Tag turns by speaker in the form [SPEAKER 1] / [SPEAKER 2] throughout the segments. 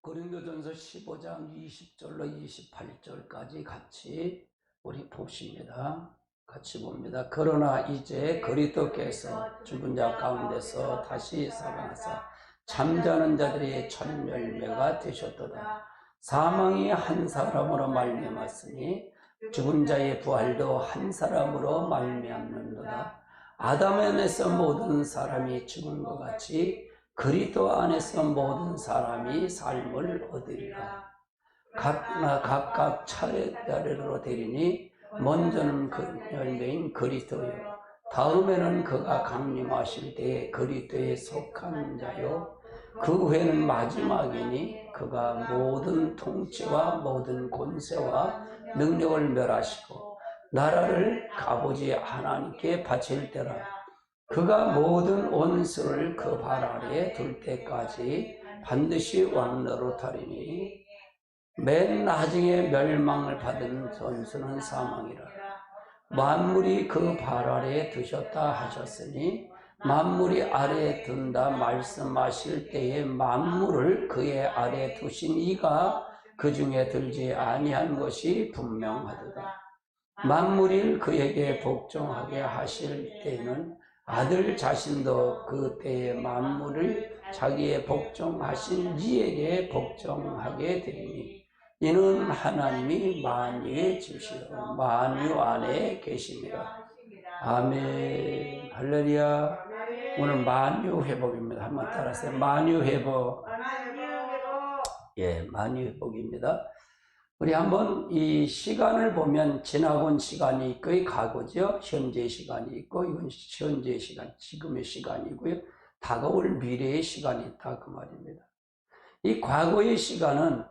[SPEAKER 1] 고린도전서 15장 20절로 28절까지 같이 우리 봅니다. 같이 봅니다. 그러나 이제 그리스도께서 죽은 자 가운데서 다시 살아나사 잠자는 자들의 첫 열매가 되셨도다. 사망이 한 사람으로 말미암았으니 죽은 자의 부활도 한 사람으로 말미암는도다. 아담 안에서 모든 사람이 죽은 것 같이 그리스도 안에서 모든 사람이 삶을 얻으리라. 각각 차례대로 되리니 먼저는 그 열매인 그리스도요, 다음에는 그가 강림하실 때에 그리스도에 속한 자요, 그 후에는 마지막이니 그가 모든 통치와 모든 권세와 능력을 멸하시고 나라를 아버지 하나님께 바칠 때라. 그가 모든 원수를 그 발 아래에 둘 때까지 반드시 왕노릇하리니 맨 나중에 멸망을 받은 원수는 사망이라. 만물이 그 발 아래에 두셨다 하셨으니 만물이 아래에 둔다 말씀하실 때에 만물을 그의 아래에 두신 이가 그 중에 들지 아니한 것이 분명하도다. 만물이 그에게 복종하게 하실 때는 아들 자신도 그 때에 만물을 자기의 복종하신 이에게 복종하게 되니 이는 하나님이 만유의 지시로 만유 안에 계십니다. 아멘. 할렐루야. 오늘 만유 회복입니다. 한번 따라하세요. 만유 회복. 예, 만유 회복입니다. 우리 한번 이 시간을 보면 지나온 시간이 있고 과거죠. 현재 시간이 있고 이건 현재 시간, 지금의 시간이고요. 다가올 미래의 시간이 있다 그 말입니다. 이 과거의 시간은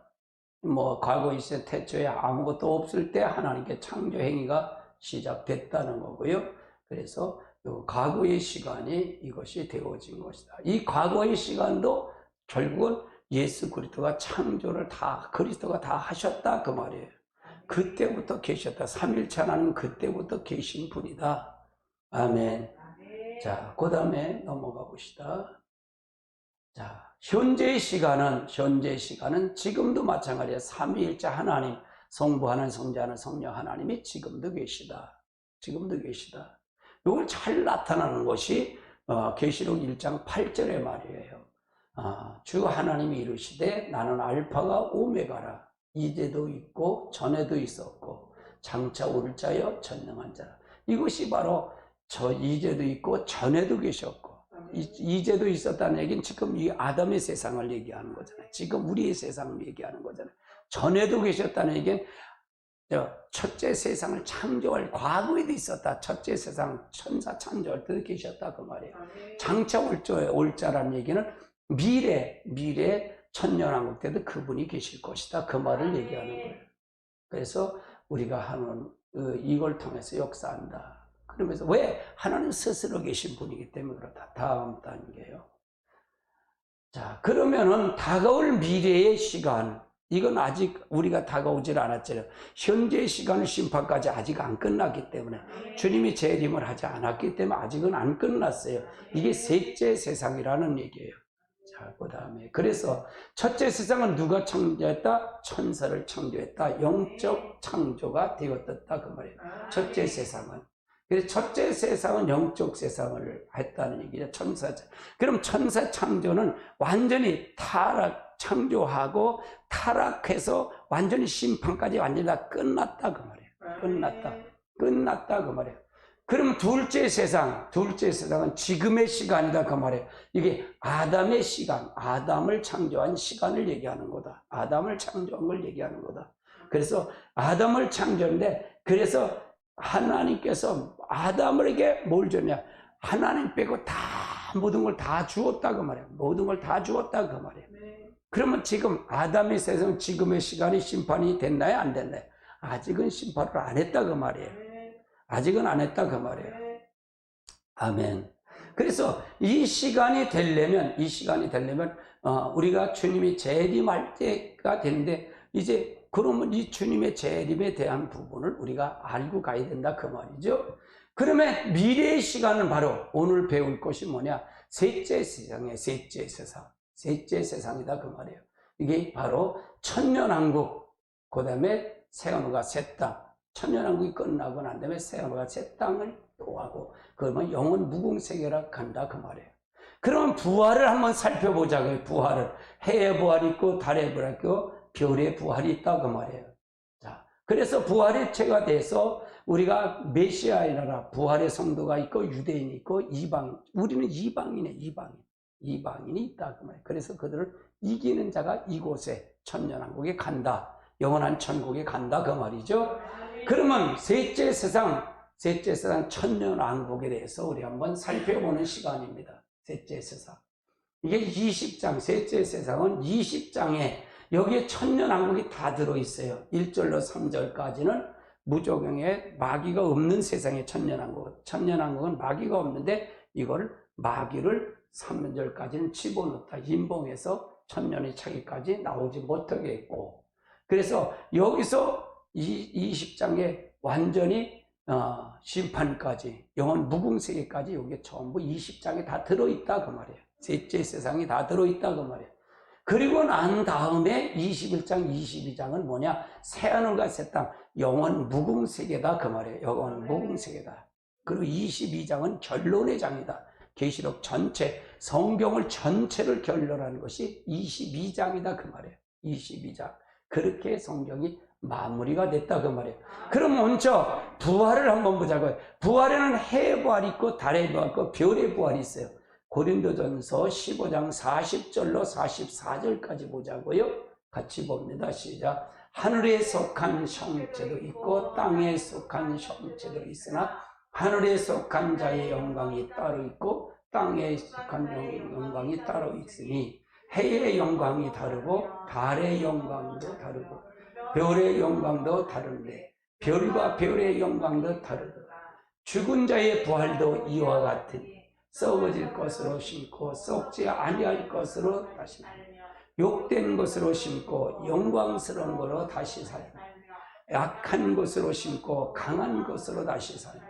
[SPEAKER 1] 과거에 있을 태초에 아무것도 없을 때 하나님께 창조 행위가 시작됐다는 거고요. 그래서 이 과거의 시간이 이것이 되어진 것이다. 이 과거의 시간도 결국은 예수 그리스도가 창조를 다 그리스도가 다 하셨다 그 말이에요. 그때부터 계셨다. 삼일체 하나님 그때부터 계신 분이다. 아멘. 자, 그 다음에 넘어가 봅시다. 자, 현재의 시간은 지금도 마찬가지예요. 삼위일체 하나님, 성부하는 성자하는 성령 하나님이 지금도 계시다. 지금도 계시다. 이걸 잘 나타나는 것이 계시록 1장 8절의 말이에요. 주 하나님이 이르시되 나는 알파가 오메가라. 이제도 있고 전에도 있었고 장차 올 자여 전능한 자라. 이것이 바로 이제도 있고 전에도 계셨고 이제도 있었다는 얘기는 지금 이 아담의 세상을 얘기하는 거잖아요. 지금 우리의 세상을 얘기하는 거잖아요. 전에도 계셨다는 얘기는 첫째 세상을 창조할 과거에도 있었다. 첫째 세상 천사 창조할 때도 계셨다 그 말이에요. 장차 올 자라는 얘기는 미래 천년왕국 때도 그분이 계실 것이다 그 말을 얘기하는 거예요. 그래서 우리가 하는 이걸 통해서 역사한다. 그러면서 왜? 하나님 스스로 계신 분이기 때문에 그렇다. 다음 단계요. 자, 그러면은 다가올 미래의 시간, 이건 아직 우리가 다가오질 않았잖아요. 현재의 시간은 심판까지 아직 안 끝났기 때문에 주님이 재림을 하지 않았기 때문에 아직은 안 끝났어요. 이게 셋째 세상이라는 얘기예요. 자, 그 다음에 그래서 첫째 세상은 누가 창조했다? 천사를 창조했다. 영적 창조가 되었다 그 말이에요. 첫째 세상은. 그래서 첫째 세상은 영적 세상을 했다는 얘기죠. 그럼 천사 창조는 완전히 창조하고 타락해서 완전히 심판까지 완전히 다 끝났다 그 말이에요. 끝났다 그 말이에요. 그럼 둘째 세상은 지금의 시간이다 그 말이에요. 이게 아담의 시간, 아담을 창조한 시간을 얘기하는 거다. 아담을 창조한 걸 얘기하는 거다. 그래서 아담을 창조했는데, 그래서 하나님께서 아담에게 뭘 줬냐? 하나님 빼고 다 모든 걸 다 주었다 그 말이에요. 모든 걸 다 주었다 그 말이에요. 그러면 지금 아담의 세상 지금의 시간이 심판이 됐나요? 안 됐나요? 아직은 심판을 안 했다 그 말이에요. 아직은 안 했다 그 말이에요. 아멘. 그래서 이 시간이 되려면 우리가 주님이 재림할 때가 되는데, 이제 그러면 이 주님의 재림에 대한 부분을 우리가 알고 가야 된다 그 말이죠. 그러면 미래의 시간은 바로 오늘 배울 것이 뭐냐? 셋째 세상이다 그 말이에요. 이게 바로 천년왕국, 그 다음에 새하늘과 새 땅. 천년왕국이 끝나고 난 다음에 새하늘과 새 땅을 또 하고, 그러면 영원 무궁세계라 간다 그 말이에요. 그러면 부활을 한번 살펴보자고요. 부활을. 해의 부활이 있고 달의 부활이 있고 별의 부활이 있다 그 말이에요. 자, 그래서 부활의 체가 돼서 우리가 메시아의 나라, 부활의 성도가 있고 유대인이 있고 이방인, 우리는 이방인이에요. 이방인이 있다 그 말이에요. 그래서 그들을 이기는 자가 이곳에 천년왕국에 간다, 영원한 천국에 간다 그 말이죠. 그러면 셋째 세상 천년왕국에 대해서 우리 한번 살펴보는 시간입니다. 셋째 세상, 이게 20장, 셋째 세상은 20장에 여기에 천년왕국이 다 들어있어요. 1절로 3절까지는 무조경에 마귀가 없는 세상의 천년왕국. 천년왕국은 마귀가 없는데 이걸 마귀를 3절까지는 집어넣다. 인봉해서 천년이 차기까지 나오지 못하게 했고, 그래서 여기서 20장에 완전히 심판까지, 영원 무궁세계까지 여기 전부 20장에 다 들어있다 그 말이에요. 셋째 세상이 다 들어있다 그 말이에요. 그리고 난 다음에 21장, 22장은 뭐냐? 새하늘과 새 땅, 영원 무궁세계다 그 말이에요. 영원 무궁세계다. 그리고 22장은 결론의 장이다. 계시록 전체, 성경을 전체를 결론하는 것이 22장이다 그 말이에요. 22장. 그렇게 성경이 마무리가 됐다 그 말이에요. 그럼 먼저 부활을 한번 보자고요. 부활에는 해의 부활이 있고 달의 부활이 있고 별의 부활이 있어요. 고린도전서 15장 40절로 44절까지 보자고요. 같이 봅니다. 시작. 하늘에 속한 형체도 있고 땅에 속한 형체도 있으나 하늘에 속한 자의 영광이 따로 있고 땅에 속한 영광이 따로 있으니 해의 영광이 다르고 달의 영광도 다르고 별의 영광도 다른데 별과 별의 영광도 다르고 죽은 자의 부활도 이와 같으니 썩어질 것으로 심고 썩지 아니할 것으로 다시 욕된 것으로 심고 영광스러운 것으로 다시 살며 약한 것으로 심고 강한 것으로 다시 살며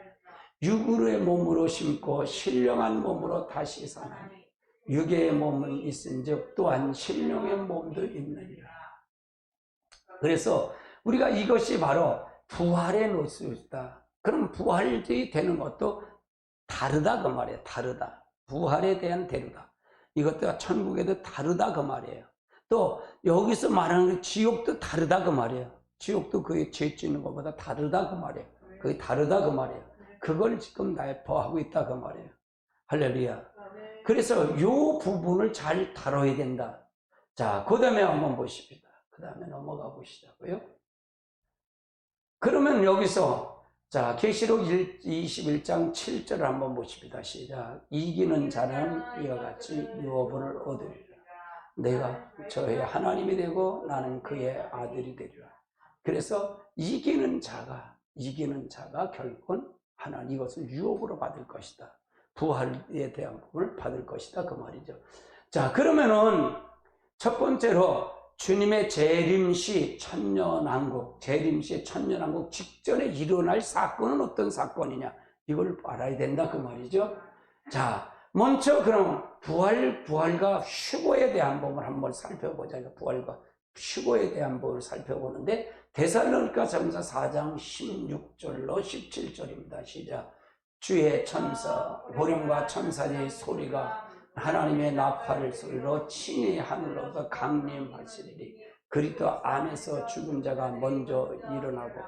[SPEAKER 1] 육의 몸으로 심고 신령한 몸으로 다시 사나니 육의 몸은 있은즉 또한 신령의 몸도 있느니라. 그래서 우리가 이것이 바로 부활의 모습이다. 그럼 부활이 되는 것도 다르다 그 말이에요. 다르다. 부활에 대한 대루다. 이것도 천국에도 다르다 그 말이에요. 또 여기서 말하는 지옥도 다르다 그 말이에요. 지옥도 그의 죄 짓는 것보다 다르다 그 말이에요. 그게 다르다 그 말이에요. 그걸 지금 내포하고 있다 그 말이에요. 할렐루야. 그래서 이 부분을 잘 다뤄야 된다. 자, 그 다음에 한번 보십시다. 그 다음에 넘어가 보시자고요. 그러면 여기서 자, 계시록 21장 7절을 한번 보십니다. 시작. 이기는 자는 이와 같이 유업을 얻으리라. 내가 저의 하나님이 되고 나는 그의 아들이 되리라. 그래서 이기는 자가 결국은 하나님 이것을 유업으로 받을 것이다. 부활에 대한 부분을 받을 것이다 그 말이죠. 자, 그러면은 첫 번째로 주님의 재림시 천년왕국, 재림시 천년왕국 직전에 일어날 사건은 어떤 사건이냐, 이걸 알아야 된다 그 말이죠. 자, 먼저 그럼 부활과 휴거에 대한 부분을 한번 살펴보자. 부활과 휴거에 대한 부분을 살펴보는데 데살로니가전서 4장 16절로 17절입니다. 시작. 주의 천사 보령과 천사의 소리가 하나님의 나팔을 소리로 친히 하늘로서 강림하시리니 그리스도 안에서 죽은 자가 먼저 일어나고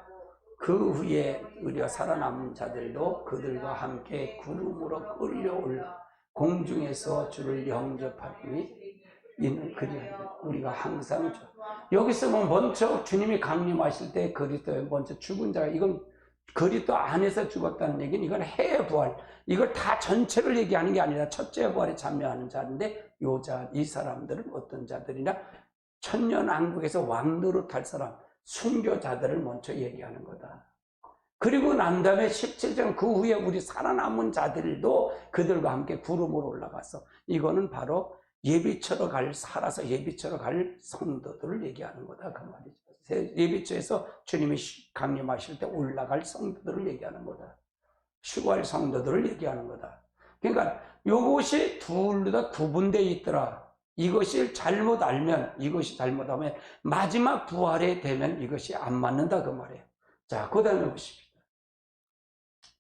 [SPEAKER 1] 그 후에 우리가 살아남은 자들도 그들과 함께 구름으로 끌려올라 공중에서 주를 영접하리니 이는 그리하여 우리가 항상 여기서 뭐 먼저 주님이 강림하실 때 그리스도에 먼저 죽은 자가, 이건 그리스도 안에서 죽었다는 얘기는 이건 해의 부활, 이걸 다 전체를 얘기하는 게 아니라 첫째 부활에 참여하는 자인데 이 사람들은 어떤 자들이냐, 천년왕국에서 왕노릇할 사람, 순교자들을 먼저 얘기하는 거다. 그리고 난 다음에 17장 그 후에 우리 살아남은 자들도 그들과 함께 구름으로 올라가서, 이거는 바로 살아서 예비처로 갈 성도들을 얘기하는 거다 그 말이죠. 예비처에서 주님이 강림하실 때 올라갈 성도들을 얘기하는 거다. 휴거할 성도들을 얘기하는 거다. 그러니까 요것이 둘 다 구분되어 있더라. 이것을 잘못 알면, 이것이 잘못하면 마지막 부활에 되면 이것이 안 맞는다 그 말이에요. 자, 그 다음에 보십시오.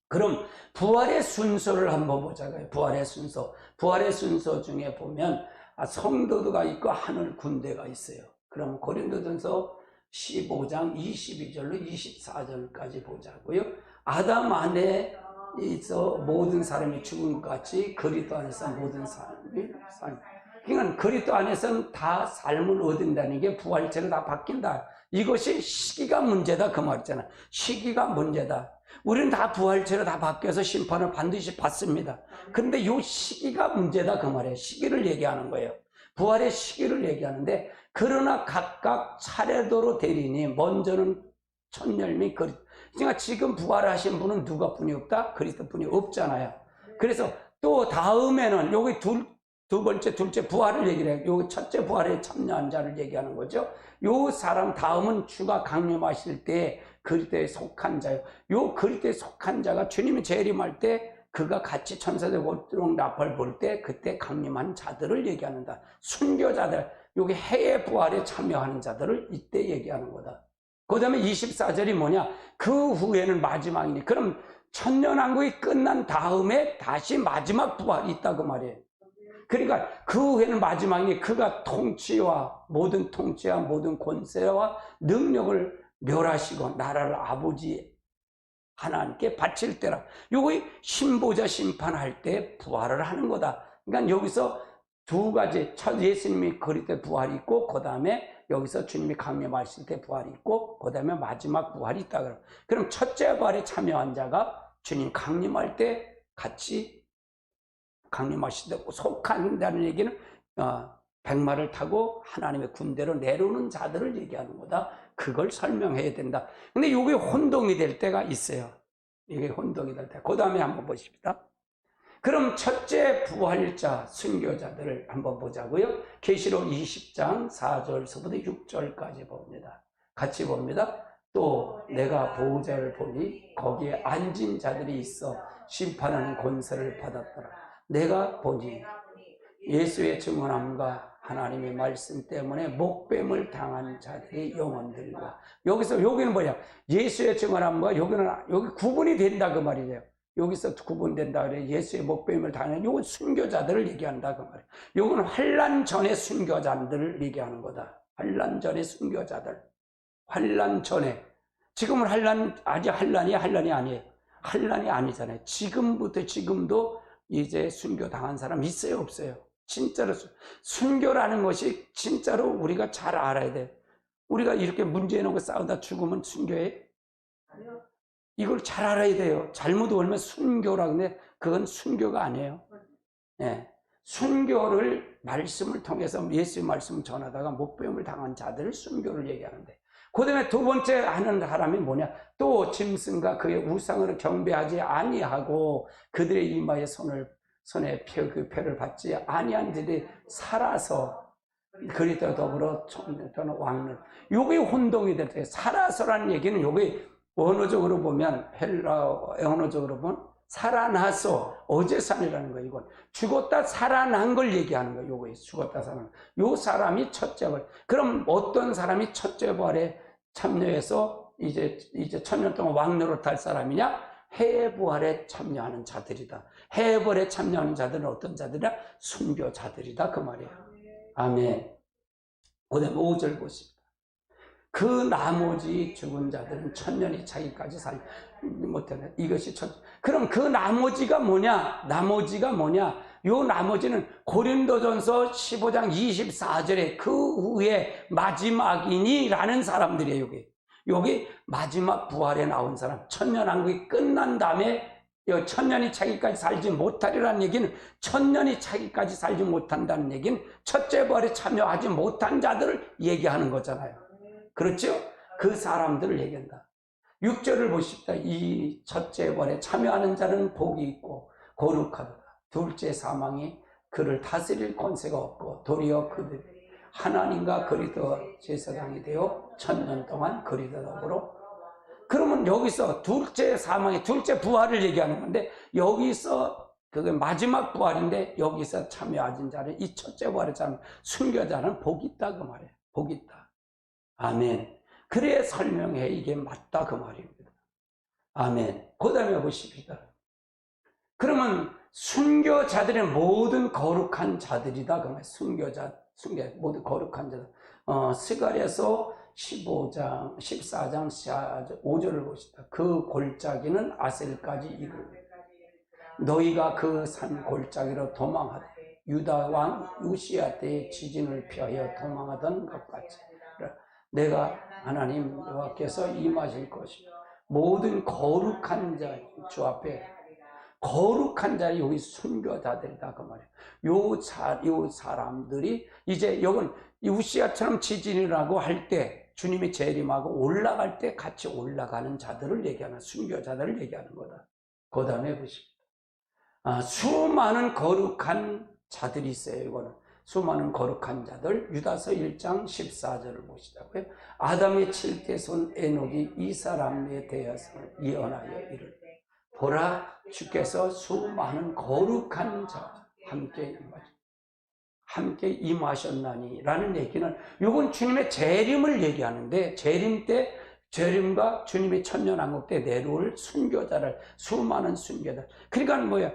[SPEAKER 1] 그럼 부활의 순서를 한번 보자고요. 부활의 순서. 부활의 순서 중에 보면 성도가 있고 하늘 군대가 있어요. 그럼 고린도전서 15장 22절로 24절까지 보자고요. 아담 안에 있어 모든 사람이 죽은 것 같이 그리스도 안에서 모든 사람이 삶. 그러니까 그리스도 안에서는 다 삶을 얻는다는 게 부활체로 다 바뀐다. 이것이 시기가 문제다 그 말이잖아. 시기가 문제다. 우리는 다 부활체로 다 바뀌어서 심판을 반드시 받습니다. 그런데 이 시기가 문제다 그 말이에요. 시기를 얘기하는 거예요. 부활의 시기를 얘기하는데, 그러나 각각 차례대로 되리니 먼저는 천열미 그리스도. 그러니까 지금 부활하신 분은 누가 뿐이 없다? 그리스도 뿐이 없잖아요. 그래서 또 다음에는 여기 두 번째, 둘째 부활을 얘기를 해요. 여기 첫째 부활에 참여한 자를 얘기하는 거죠. 요 사람 다음은 주가 강림하실 때 그리스도에 속한 자요. 요 그리스도에 속한 자가 주님이 재림할 때 그가 같이 천사들 보통 나팔 볼 때 그때 강림한 자들을 얘기하는다. 순교자들, 여기 해의 부활에 참여하는 자들을 이때 얘기하는 거다. 그 다음에 24절이 뭐냐? 그 후에는 마지막이니. 그럼 천년왕국이 끝난 다음에 다시 마지막 부활이 있다 그 말이에요. 그러니까 그 후에는 마지막이니 그가 통치와 모든 권세와 능력을 멸하시고 나라를 아버지 하나님께 바칠 때라. 요거 신보자 심판할 때 부활을 하는 거다. 그러니까 여기서 두 가지, 첫 예수님이 그리 때 부활이 있고, 그 다음에 여기서 주님이 강림하실 때 부활이 있고, 그 다음에 마지막 부활이 있다. 그럼 첫째 부활에 참여한 자가 주님 강림할 때 같이 강림하실 때 속한다는 얘기는 백마를 타고 하나님의 군대로 내려오는 자들을 얘기하는 거다. 그걸 설명해야 된다. 근데 이게 혼동이 될 때가 있어요. 이게 혼동이 될 때. 그 다음에 한번 보십시다. 그럼 첫째 부활자 순교자들을 한번 보자고요. 계시록 20장 4절서부터 6절까지 봅니다. 같이 봅니다. 또 내가 보호자를 보니 거기에 앉은 자들이 있어 심판하는 권세를 받았더라. 내가 보니 예수의 증언함과 하나님의 말씀 때문에 목뱀을 당한 자들의 영혼들과, 여기는 뭐냐? 예수의 증언함과 여기 구분이 된다 그 말이에요. 여기서 구분된다 그래. 예수의 목뱀을 당하는 요건 순교자들을 얘기한다 그 말이에요. 요건 환난 전의 순교자들을 얘기하는 거다. 환난 전의 순교자들. 환난 전에. 지금은 아직 환난이 아니에요. 환난이 아니잖아요. 지금도 이제 순교 당한 사람 있어요, 없어요? 진짜로 순교라는 것이 진짜로 우리가 잘 알아야 돼. 우리가 이렇게 문제 놓고 싸우다 죽으면 순교해? 이걸 잘 알아야 돼요. 잘못 알면 순교라. 근데 그건 순교가 아니에요. 예. 순교를 말씀을 통해서 예수의 말씀을 전하다가 목배움을 당한 자들을 순교를 얘기하는데, 그 다음에 두 번째 하는 사람이 뭐냐? 또 짐승과 그의 우상을 경배하지 아니하고 그들의 이마에 손에 표를 받지 아니한 들이 살아서 그리스도와 더불어 저는 왕을. 요게 혼동이 될 때, 살아서라는 얘기는 요게 언어적으로 보면, 언어적으로 보면 살아나서, 어제 산이라는 거예요. 이건 죽었다 살아난 걸 얘기하는 거예요. 요거에 죽었다 살아난 요 사람이 첫째 부활. 그럼 어떤 사람이 첫째 부활에 참여해서 이제 천년 동안 왕노릇 할 사람이냐? 해의 부활에 참여하는 자들이다. 해의 부활에 참여하는 자들은 어떤 자들이야? 순교자들이다 그 말이에요. 아멘. 그다음에 5절 보십니다. 그 나머지 죽은 자들은 천년이 차기까지 살지 못하네. 이것이 그럼 그 나머지가 뭐냐? 요 나머지는 고린도전서 15장 24절에 그 후에 마지막이니라는 사람들이에요. 여기 마지막 부활에 나온 사람, 천년왕국이 끝난 다음에 천년이 차기까지 살지 못하리라는 얘기는, 천년이 차기까지 살지 못한다는 얘기는 첫째 부활에 참여하지 못한 자들을 얘기하는 거잖아요. 그렇죠? 그 사람들을 얘기한다. 6절을 보십시다. 이 첫째 부활에 참여하는 자는 복이 있고 거룩하도다. 둘째 사망이 그를 다스릴 권세가 없고 도리어 그들이 하나님과 그리스도 제사장이 되어 천년 동안 그리스도와 더불어. 그러면 여기서 둘째 사망의 둘째 부활을 얘기하는 건데, 여기서 그게 마지막 부활인데 여기서 참여하신 자는 이 첫째 부활에 참 순교자는 복이 있다 그 말이에요. 복이 있다. 아멘. 그래 설명해 이게 맞다 그 말입니다. 아멘. 그 다음에 보십시다. 그러면 순교자들의 모든 거룩한 자들이다 그 말이에요. 순교 모든 거룩한 자들. 스가랴서 15장 14장 5절을 보시다. 그 골짜기는 아셀까지 이르되 너희가 그 산 골짜기로 도망하되 유다 왕 우시야 때의 지진을 피하여 도망하던 것 같이 내가 하나님 여호와께서 임하실 것이요 모든 거룩한 자 주 앞에 거룩한 자 여기 순교자들이다 그 말이에요. 요 사람들이 이제 여긴 우시야처럼 지진이라고 할 때 주님이 재림하고 올라갈 때 같이 올라가는 자들을 얘기하는 순교자들을 얘기하는 거다. 그 다음에 보십시오. 수많은 거룩한 자들이 있어요. 이거는 수많은 거룩한 자들. 유다서 1장 14절을 보시자고요. 아담의 7대 손 에녹이 이 사람에 대해서 예언하여 이르되 보라 주께서 수많은 거룩한 자 함께 임하셨나니 라는 얘기는 이건 주님의 재림을 얘기하는데 재림과 주님의 천년왕국 때 내려올 순교자를 수많은 순교자 그러니까 뭐야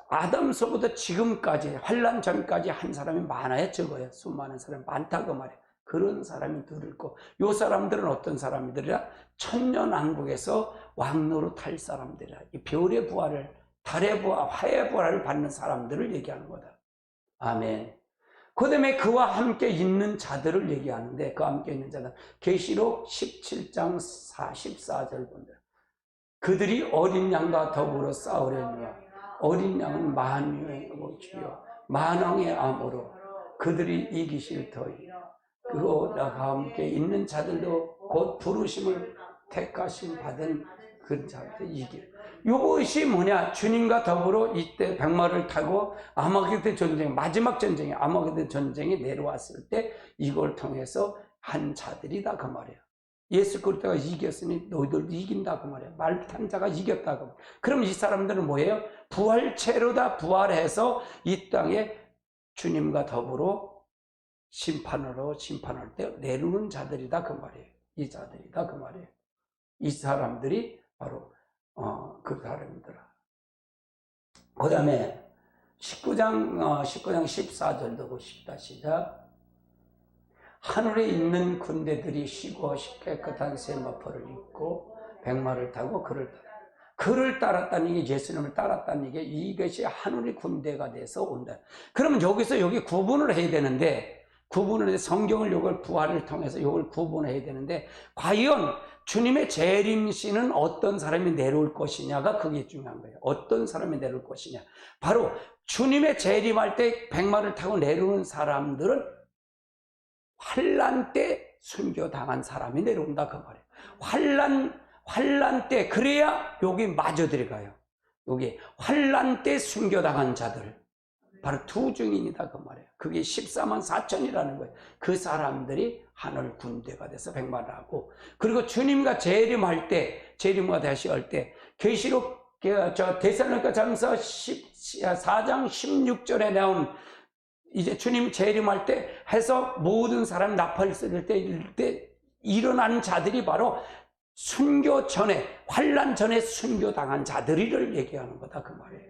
[SPEAKER 1] 아담서부터 지금까지 환란 전까지 한 사람이 많아요 적어요 수많은 사람이 많다고 말이에요. 그런 사람이 들고 이 사람들은 어떤 사람들이라 천년왕국에서 왕노릇 할 사람들이라 이 별의 부활을 달의 부활 화의 부활을 받는 사람들을 얘기하는 거다. 아멘. 그 다음에 그와 함께 있는 자들을 얘기하는데 그 함께 있는 자들 계시록 17장 14절 본다. 그들이 어린 양과 더불어 싸우려니와 어린 양은 만유의 주여 만왕의 암으로 그들이 이기실 터이 그리고 나와 함께 있는 자들도 곧 부르심을 택하심 받은 그 자들 이길 이것이 뭐냐 주님과 더불어 이때 백마를 타고 아마게도 전쟁 마지막 전쟁이 아마게도 전쟁이 내려왔을 때 이걸 통해서 한 자들이다 그 말이에요. 예수 그리스도가 이겼으니 너희들도 이긴다 그 말이에요. 말 탄 자가 이겼다고. 그럼 이 사람들은 뭐예요? 부활체로다 부활해서 이 땅에 주님과 더불어 심판할 때 내려오는 자들이다 그 말이에요. 이 자들이다 그 말이에요. 이 사람들이 바로 그 사람이더라. 그 다음에 19장 14절도 보십시다. 시작. 하늘에 있는 군대들이 쉬고 깨끗한 세마포를 입고 백마를 타고 그를 따랐다는 게 예수님을 따랐다는 게 이것이 하늘의 군대가 돼서 온다. 그러면 여기서 여기 구분을 해야 되는데 구분을 성경을 이걸 부활을 통해서 이걸 구분해야 되는데 과연 주님의 재림시는 어떤 사람이 내려올 것이냐가 그게 중요한 거예요. 어떤 사람이 내려올 것이냐. 바로 주님의 재림할 때 백마를 타고 내려오는 사람들은 환란 때 순교당한 사람이 내려온다 그 말이에요. 환란 때 그래야 여기 마저 들어가요. 여기 환란 때 순교당한 자들 바로 두 증인이다 그 말이에요. 그게 14만 4천이라는 거예요. 그 사람들이 하늘 군대가 돼서 백마를 하고 그리고 주님과 재림할 때 재림과 다시 할 때 계시록 데살로니가 전서 4장 16절에 나온 이제 주님 재림할 때 해서 모든 사람 나팔 쓸 때 일어난 자들이 바로 순교 전에 환란 전에 순교당한 자들이를 얘기하는 거다 그 말이에요.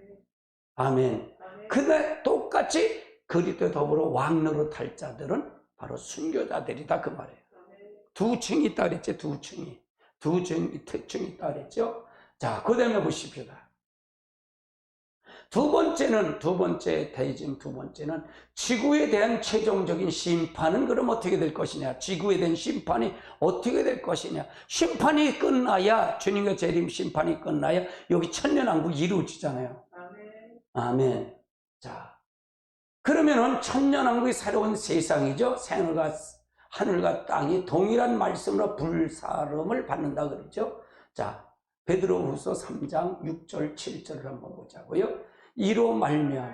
[SPEAKER 1] 아멘. 근데 똑같이 그리스도에 더불어 왕노릇 할 자들은 바로 순교자들이다 그 말이에요. 두 층이 있다 그랬죠. 두 층이 있다 그랬죠. 자, 그 다음에 보십시오. 두 번째는 지구에 대한 최종적인 심판은 그럼 어떻게 될 것이냐? 지구에 대한 심판이 어떻게 될 것이냐? 심판이 끝나야 주님의 재림 심판이 끝나야 여기 천년왕국이 이루어지잖아요. 아멘. 자, 그러면은 천년왕국이 새로운 세상이죠. 하늘과 땅이 동일한 말씀으로 불사름을 받는다 그랬죠. 자, 베드로후서 3장 6절 7절을 한번 보자고요. 이로 말미암아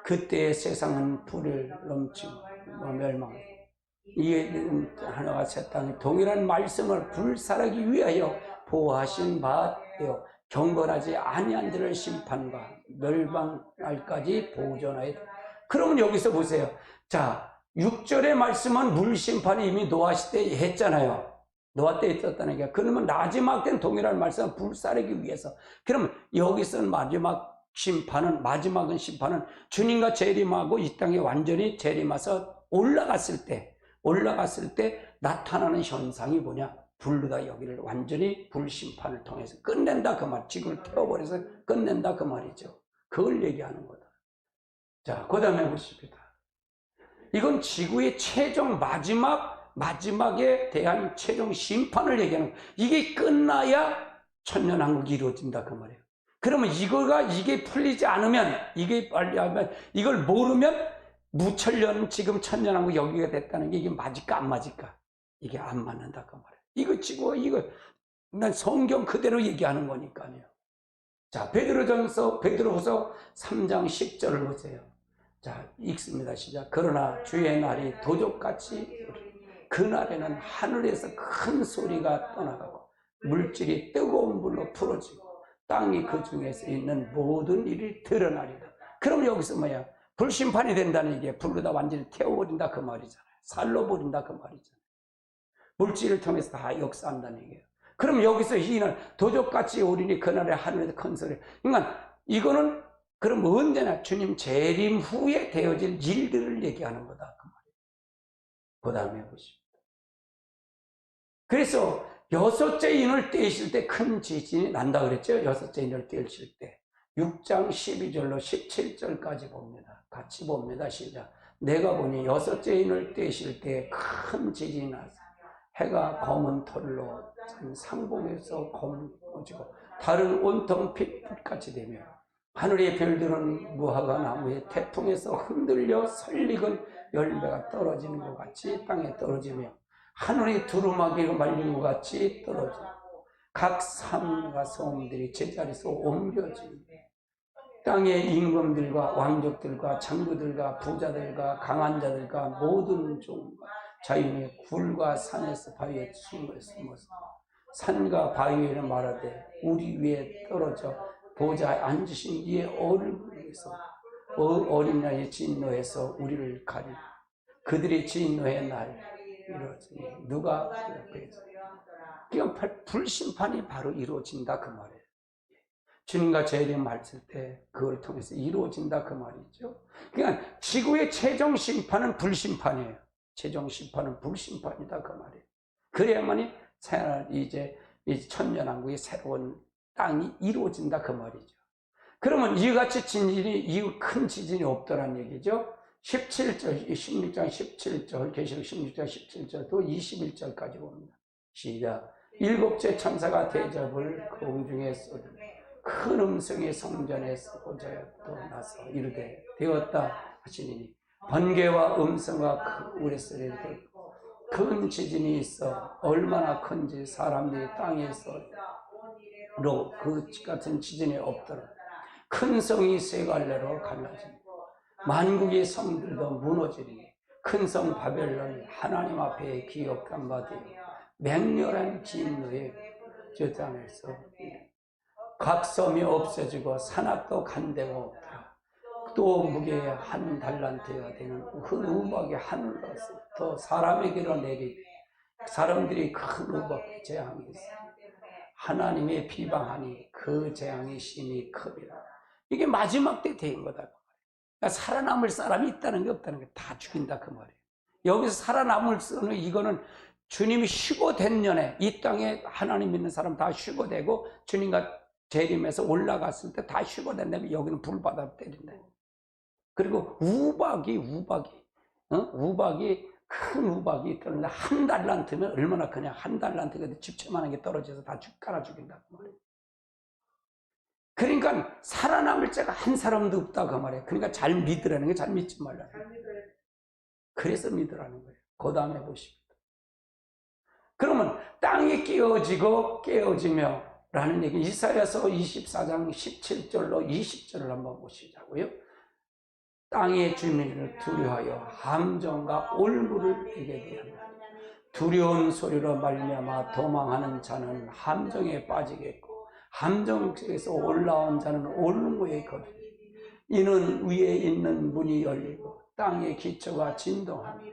[SPEAKER 1] 그때의 세상은 불을 넘치고 멸망하고 이에 하나가 새 땅에 동일한 말씀을 불살하기 위하여 보호하신 바 되어 경건하지 아니한 자를 심판과 멸망날까지 보존하여. 그러면 여기서 보세요. 자, 6절의 말씀은 물심판이 이미 노아 시대에 했잖아요. 노아 때 있었다는 게. 그러면 마지막 땐 동일한 말씀은 불사르기 위해서. 그러면 여기서는 마지막은 심판은 주님과 재림하고 이 땅에 완전히 재림해서 올라갔을 때 나타나는 현상이 뭐냐? 불르다 여기를 완전히 불심판을 통해서 끝낸다 그 말. 지구를 태워버려서 끝낸다 그 말이죠. 그걸 얘기하는 거다. 자, 그 다음에 보십니다. 이건 지구의 최종 마지막에 대한 최종 심판을 얘기하는 거예요. 이게 끝나야 천년왕국이 이루어진다 그 말이에요. 그러면 이게 풀리지 않으면, 이게 빨리 하면, 이걸 모르면 무천년 지금 천년왕국 여기가 됐다는 게 이게 맞을까 안 맞을까? 이게 안 맞는다 그 말이에요. 난 성경 그대로 얘기하는 거니까요. 자, 베드로후서 3장 10절을 보세요. 자, 읽습니다. 시작. 그러나 주의 날이 도적같이 그날에는 하늘에서 큰 소리가 떠나가고 물질이 뜨거운 불로 풀어지고 땅이 그 중에서 있는 모든 일이 드러나리라. 그럼 여기서 뭐야? 불심판이 된다는 게 불로다 완전히 태워버린다 그 말이잖아요. 살로버린다 그 말이잖아요. 물질을 통해서 다 역사한다는 얘기예요. 그럼 여기서 이날 도적같이 오리니 그날에 하늘에서 큰 소리. 그러니까 이거는 그럼 언제나 주님 재림 후에 되어질 일들을 얘기하는 거다 그 말이에요. 그 다음에 보십니다. 그래서 여섯째 인을 떼실 때 큰 지진이 난다 그랬죠. 여섯째 인을 떼실 때 6장 12절로 17절까지 봅니다. 같이 봅니다. 시작. 내가 보니 여섯째 인을 떼실 때 큰 지진이 나서 해가 검은 털로 상봉에서 검어지고 달은 온통 pit불같이 되며 하늘의 별들은 무화과 나무의 태풍에서 흔들려 설익은 열매가 떨어지는 것 같이 땅에 떨어지며 하늘의 두루마기가 말린 것 같이 떨어지고 각 산과 성들이 제자리에서 옮겨지며 땅의 임금들과 왕족들과 장부들과 부자들과 강한 자들과 모든 종과 자연의 굴과 산에서 바위에 숨어서 산과 바위에는 말하되 우리 위에 떨어져 보좌에 앉으신 이의 얼굴에서 어린 나이의 진노에서 우리를 가리라. 그들이 진노의 날 이루어지니 누가 그랬어? 그러니까 불심판이 바로 이루어진다 그 말이에요. 주님과 재림했을 때 그걸 통해서 이루어진다 그 말이죠. 그러니까 지구의 최종 심판은 불심판이에요. 최종 심판은 불심판이다 그 말이에요. 그래야만이 이제 천년왕국의 새로운 땅이 이루어진다 그 말이죠. 그러면 이같이 큰 지진이 없더란 얘기죠. 17절, 16장 17절, 계시록 16장 17절 또 21절까지 봅니다. 시작. 일곱째 천사가 대접을 공중에 쏘더니 큰 음성이 성전에서 보좌에 나서 이르되 되었다 하시니 번개와 음성과 큰 우레소리를 듣고 큰 지진이 있어 얼마나 큰지 사람들이 땅에서 그 같은 지진이 없더라. 큰 성이 세 갈래로 갈라지고 만국의 성들도 무너지니 큰 성 바벨론이 하나님 앞에 기억한 바 되어 맹렬한 진노의 저장에서 각 섬이 없어지고 산악도 간데가 없더라. 또 무게에 한 달란트가 되는 큰 우박이 하늘로부터 사람에게로 내리되 사람들이 큰 우박의 재앙이 있어 하나님의 비방하니 그 재앙의 심이 크리라. 이게 마지막 때 된 거다. 그러니까 살아남을 사람이 있다는 게 없다는 게 다 죽인다 그 말이에요. 여기서 살아남을 수는 이거는 주님이 휴거된 년에 이 땅에 하나님 믿는 사람 다 휴거되고 주님과 재림해서 올라갔을 때 다 휴거된 다음에 여기는 불바다 때린다. 그리고 우박이 큰 우박이 떨어지는데 한 달란트면 얼마나 크냐. 한 달란트가 집채만한 게 떨어져서 다 깔아 죽인다 그 말이에요. 그러니까 살아남을 자가 한 사람도 없다 그 말이에요. 그러니까 잘 믿으라는 게 잘 믿지 말라는 거예요. 그래서 믿으라는 거예요. 그 다음에 보십니다. 그러면 땅이 깨어지며 라는 얘기, 이사야서 24장 17절로 20절을 한번 보시자고요. 땅의 주민을 두려워하여 함정과 올무를 내게 되었다. 두려운 소리로 말미암아 도망하는 자는 함정에 빠지겠고 함정에서 올라온 자는 올무에 거리니 이는 위에 있는 문이 열리고 땅의 기초가 진동하며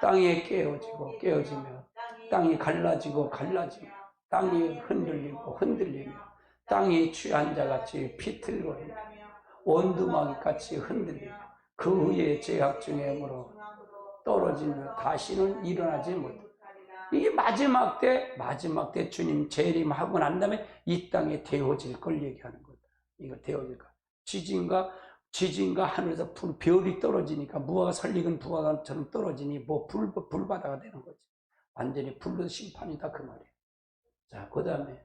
[SPEAKER 1] 땅이 깨어지며 땅이 갈라지고 땅이 흔들리며 땅이 취한 자같이 비틀거리며 원두막이같이 흔들리며 그 위에 죄악 중에므로 떨어지며 다시는 일어나지 못해. 이게 마지막 때 주님 재림하고 난 다음에 이 땅에 되어질 걸 얘기하는 거다. 이거 되어질 거. 지진과 하늘에서 별이 떨어지니까 무화과 설익은 부화처럼 떨어지니 뭐 불바다가 되는 거지. 완전히 불로 심판이다 그 말이에요. 자, 그 다음에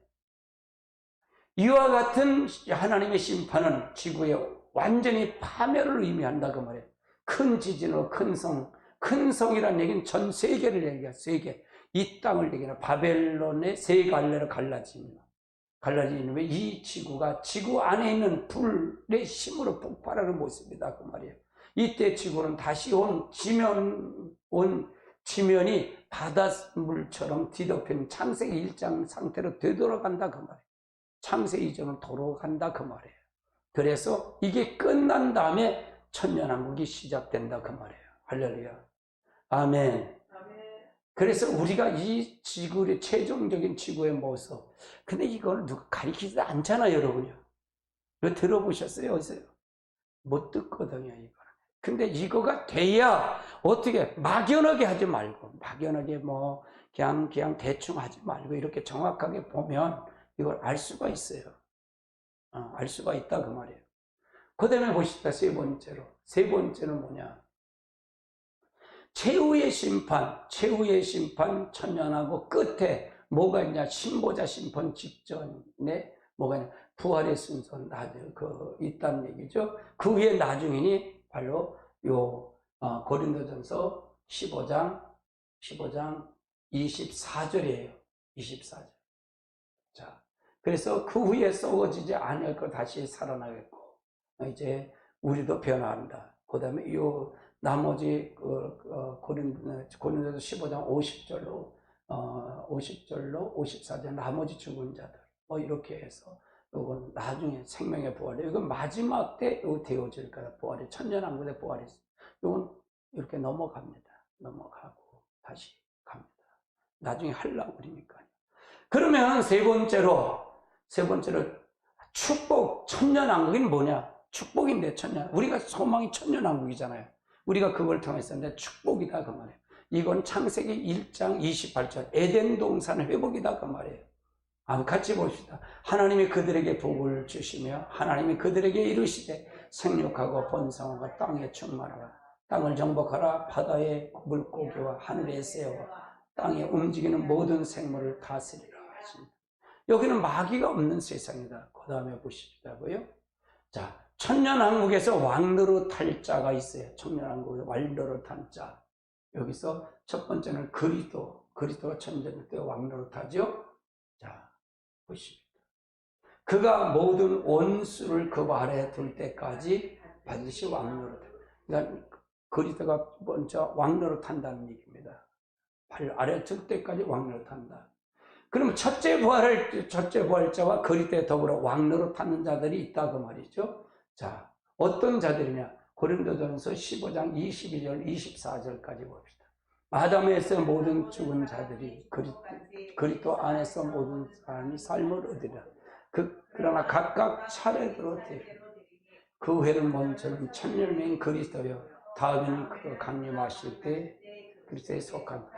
[SPEAKER 1] 이와 같은 하나님의 심판은 지구에 완전히 파멸을 의미한다 그 말이에요. 큰 지진으로 큰 성이라는 얘기는 전 세계를 얘기해요. 세계. 이 땅을 얘기하는 바벨론의 세 갈래로 갈라지는 왜 이 지구가 지구 안에 있는 불의 힘으로 폭발하는 모습이다 그 말이에요. 이때 지구는 다시 지면이 바닷물처럼 뒤덮인 창세기 1장 상태로 되돌아간다 그 말이에요. 창세기 이전으로 돌아간다 그 말이에요. 그래서 이게 끝난 다음에 천년왕국이 시작된다 그 말이에요. 할렐루야. 아멘. 그래서 우리가 이 지구의 최종적인 지구의 모습, 근데 이걸 누가 가리키지도 않잖아요 여러분요. 이거 들어보셨어요? 어디서요? 못 듣거든요 이거. 근데 이거가 돼야 어떻게 막연하게 하지 말고 막연하게 뭐 그냥 대충 하지 말고 이렇게 정확하게 보면 이걸 알 수가 있어요. 알 수가 있다 그 말이에요. 그 다음에 보십시다. 세 번째는 뭐냐? 최후의 심판 천년하고 끝에 뭐가 있냐? 신보자 심판 직전에 뭐가 있냐? 부활의 순서 있다는 얘기죠. 그 위에 나중이니 바로 고린도전서 15장 24절이에요. 24절. 자, 그래서 그 후에 썩어지지 않을 거 다시 살아나겠고 이제 우리도 변화한다. 그 다음에 나머지 고린도서 15장 50절로 54절 나머지 죽은 자들 뭐 이렇게 해서 이건 나중에 생명의 부활이 이건 마지막 때 되어질 거다. 부활이 천년왕국의 부활이 이건 이렇게 넘어갑니다. 넘어가고 다시 갑니다. 나중에 하려고 그러니까요. 그러면 세 번째로 축복 천년왕국은 뭐냐? 축복인데 우리가 소망이 천년왕국이잖아요. 우리가 그걸 통해서 축복이다 그 말이에요. 이건 창세기 1장 28절 에덴 동산 회복이다 그 말이에요. 같이 봅시다. 하나님이 그들에게 복을 주시며 하나님이 그들에게 이르시되 생육하고 번성하고 땅에 충만하라. 땅을 정복하라. 바다의 물고기와 하늘의 새와 땅에 움직이는 모든 생물을 다스리라 하십니다. 여기는 마귀가 없는 세상이다. 그 다음에 보시자고요. 자, 천년왕국에서 왕노릇 탈 자가 있어요. 천년왕국에서 왕노릇 탈 자. 여기서 첫 번째는 그리스도가 천년 때 왕노릇 하죠. 자, 보십니다. 그가 모든 원수를 그 발에 둘 때까지 반드시 왕노릇. 그러니까 그리스도가 먼저 왕노릇 한다는 얘기입니다. 발 아래 둘 때까지 왕노릇 한다. 그러면 첫째 부활자와 그리스도에 더불어 왕노릇 하는 자들이 있다 그 말이죠. 자, 어떤 자들이냐? 고린도전서 15장 22절 24절까지 봅시다. 아담에서 모든 죽은 자들이 그리스도 안에서 모든 사람이 삶을 얻으리라. 그러나 각각 차례대로 되리라. 그 후에는 먼저는 천년명인 그리스도요 다음에는 그 강림하실 때 그리스도에 속한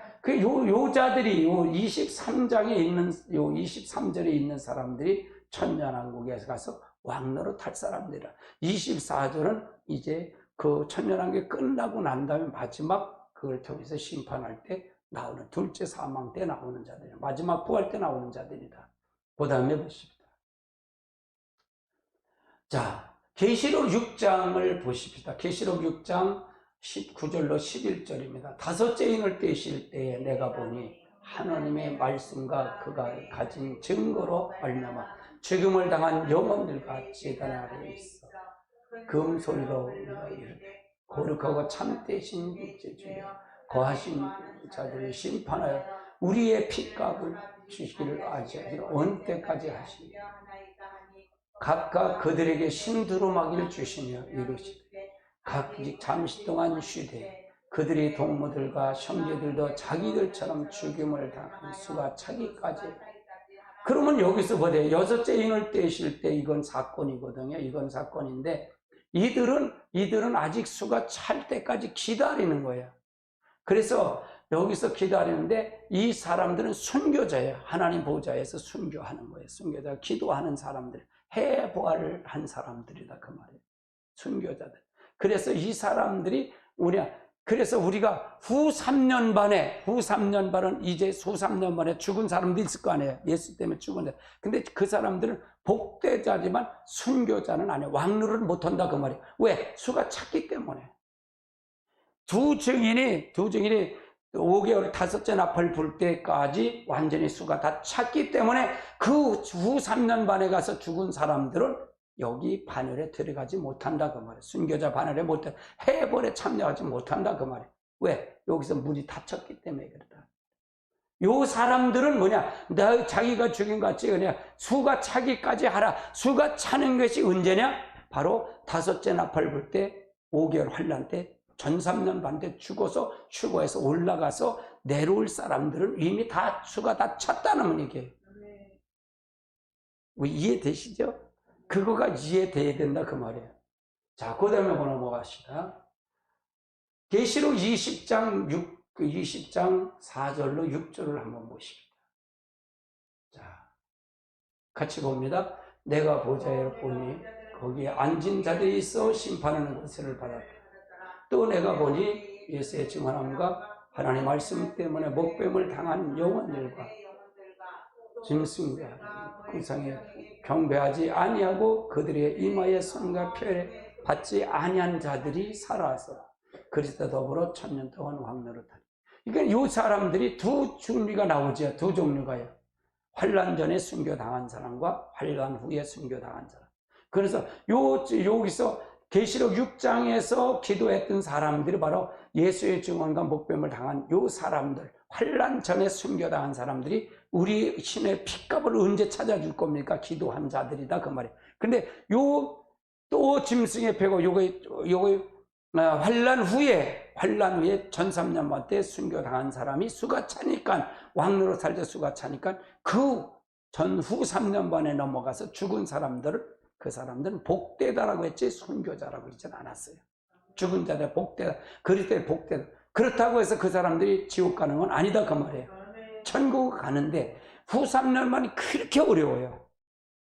[SPEAKER 1] 요 자들이 요 23장에 있는 요 23절에 있는 사람들이 천년왕국에 가서 왕노릇 할 사람들이라. 24절은 이제 그 천년왕국이 끝나고 난 다음에 마지막 그걸 통해서 심판할 때 나오는 둘째 사망 때 나오는 자들이다. 마지막 부활 때 나오는 자들이다. 그 다음에 보십시다. 자, 계시록 6장을 보십시다. 계시록 6장 19절로 11절입니다. 다섯째 인을 떼실 때에 내가 보니 하나님의 말씀과 그가 가진 증거로 말미암아 죽음을 당한 영혼들과 제단 아래에 있어 금소리로 이르되 거룩하고 참되신 주여 거하신 자들을 심판하여 우리의 핏값을 주시기를 아시기를 어느 때까지 하시니 각각 그들에게 신두루마기를 주시며 이루시되 각기 잠시 동안 쉬되 그들의 동무들과 형제들도 자기들처럼 죽임을 당한 수가 차기까지. 그러면 여기서 보세요. 여섯째 인을 떼실 때 이건 사건이거든요. 이건 사건인데 이들은 아직 수가 찰 때까지 기다리는 거예요. 그래서 여기서 기다리는데 이 사람들은 순교자예요. 하나님 보좌에서 순교하는 거예요. 순교자, 기도하는 사람들, 해부활을 한 사람들이다 그 말이에요. 순교자들. 그래서 이 사람들이 그래서 우리가 후 3년 반은 이제 후 3년 만에 죽은 사람도 있을 거 아니에요. 예수 때문에 죽은데. 근데 그 사람들은 복되자지만 순교자는 아니에요. 왕노를 못한다 그 말이에요. 왜? 수가 찼기 때문에. 두 증인이 5개월 다섯째 나팔 불 때까지 완전히 수가 다 찼기 때문에 그 후 3년 반에 가서 죽은 사람들은 여기 반열에 들어가지 못한다 그 말이에요. 순교자 반열에 해벌에 참여하지 못한다 그 말이에요. 왜? 여기서 문이 닫혔기 때문에 그렇다. 요 사람들은 자기가 죽인 것 같이 그냥 수가 차기까지 하라. 수가 차는 것이 언제냐? 바로 다섯째 나팔 불 때 5개월 환란 때 전 3년 반 때 죽어서 휴거해서 올라가서 내려올 사람들은 이미 다 수가 다 찼다는 얘기예요. 이해되시죠? 그거가 이해돼야 된다 그 말이에요. 자, 그 다음에 넘어갑시다. 계시록 20장 4절로 6절을 한번 보십니다. 자, 같이 봅니다. 내가 보좌에 보니 거기에 앉은 자들이 있어 심판하는 것을 받았다. 또 내가 보니 예수의 증언함과 하나님 말씀 때문에 목뱀을 당한 영혼들과 짐승과 그 상에 경배하지 아니하고 그들의 이마에 손과 뼈에 받지 아니한 자들이 살아서 그리스도 더불어 1000년 동안 왕노릇하리. 그러니까 이 사람들이 두 종류가 나오죠. 두 종류가요. 환란 전에 순교당한 사람과 환란 후에 순교당한 사람. 그래서 여기서 계시록 6장에서 기도했던 사람들이 바로 예수의 증언과 목뱀을 당한 요 사람들, 환란 전에 순교당한 사람들이 우리 신의 핏값을 언제 찾아줄 겁니까? 기도한 자들이다 그 말이에요. 근데 또 짐승의 패고 요거 환란 후에 전 3년 반 때 순교당한 사람이 수가 차니까 왕노로 살때 수가 차니까 그 전후 3년 반에 넘어가서 죽은 사람들을 그 사람들은 복되다라고 했지 순교자라고 그러진 않았어요. 죽은 자들 복되다. 그리스도의 복되다. 그렇다고 해서 그 사람들이 지옥 가는 건 아니다 그 말이에요. 천국 가는데 후 3년 만이 그렇게 어려워요.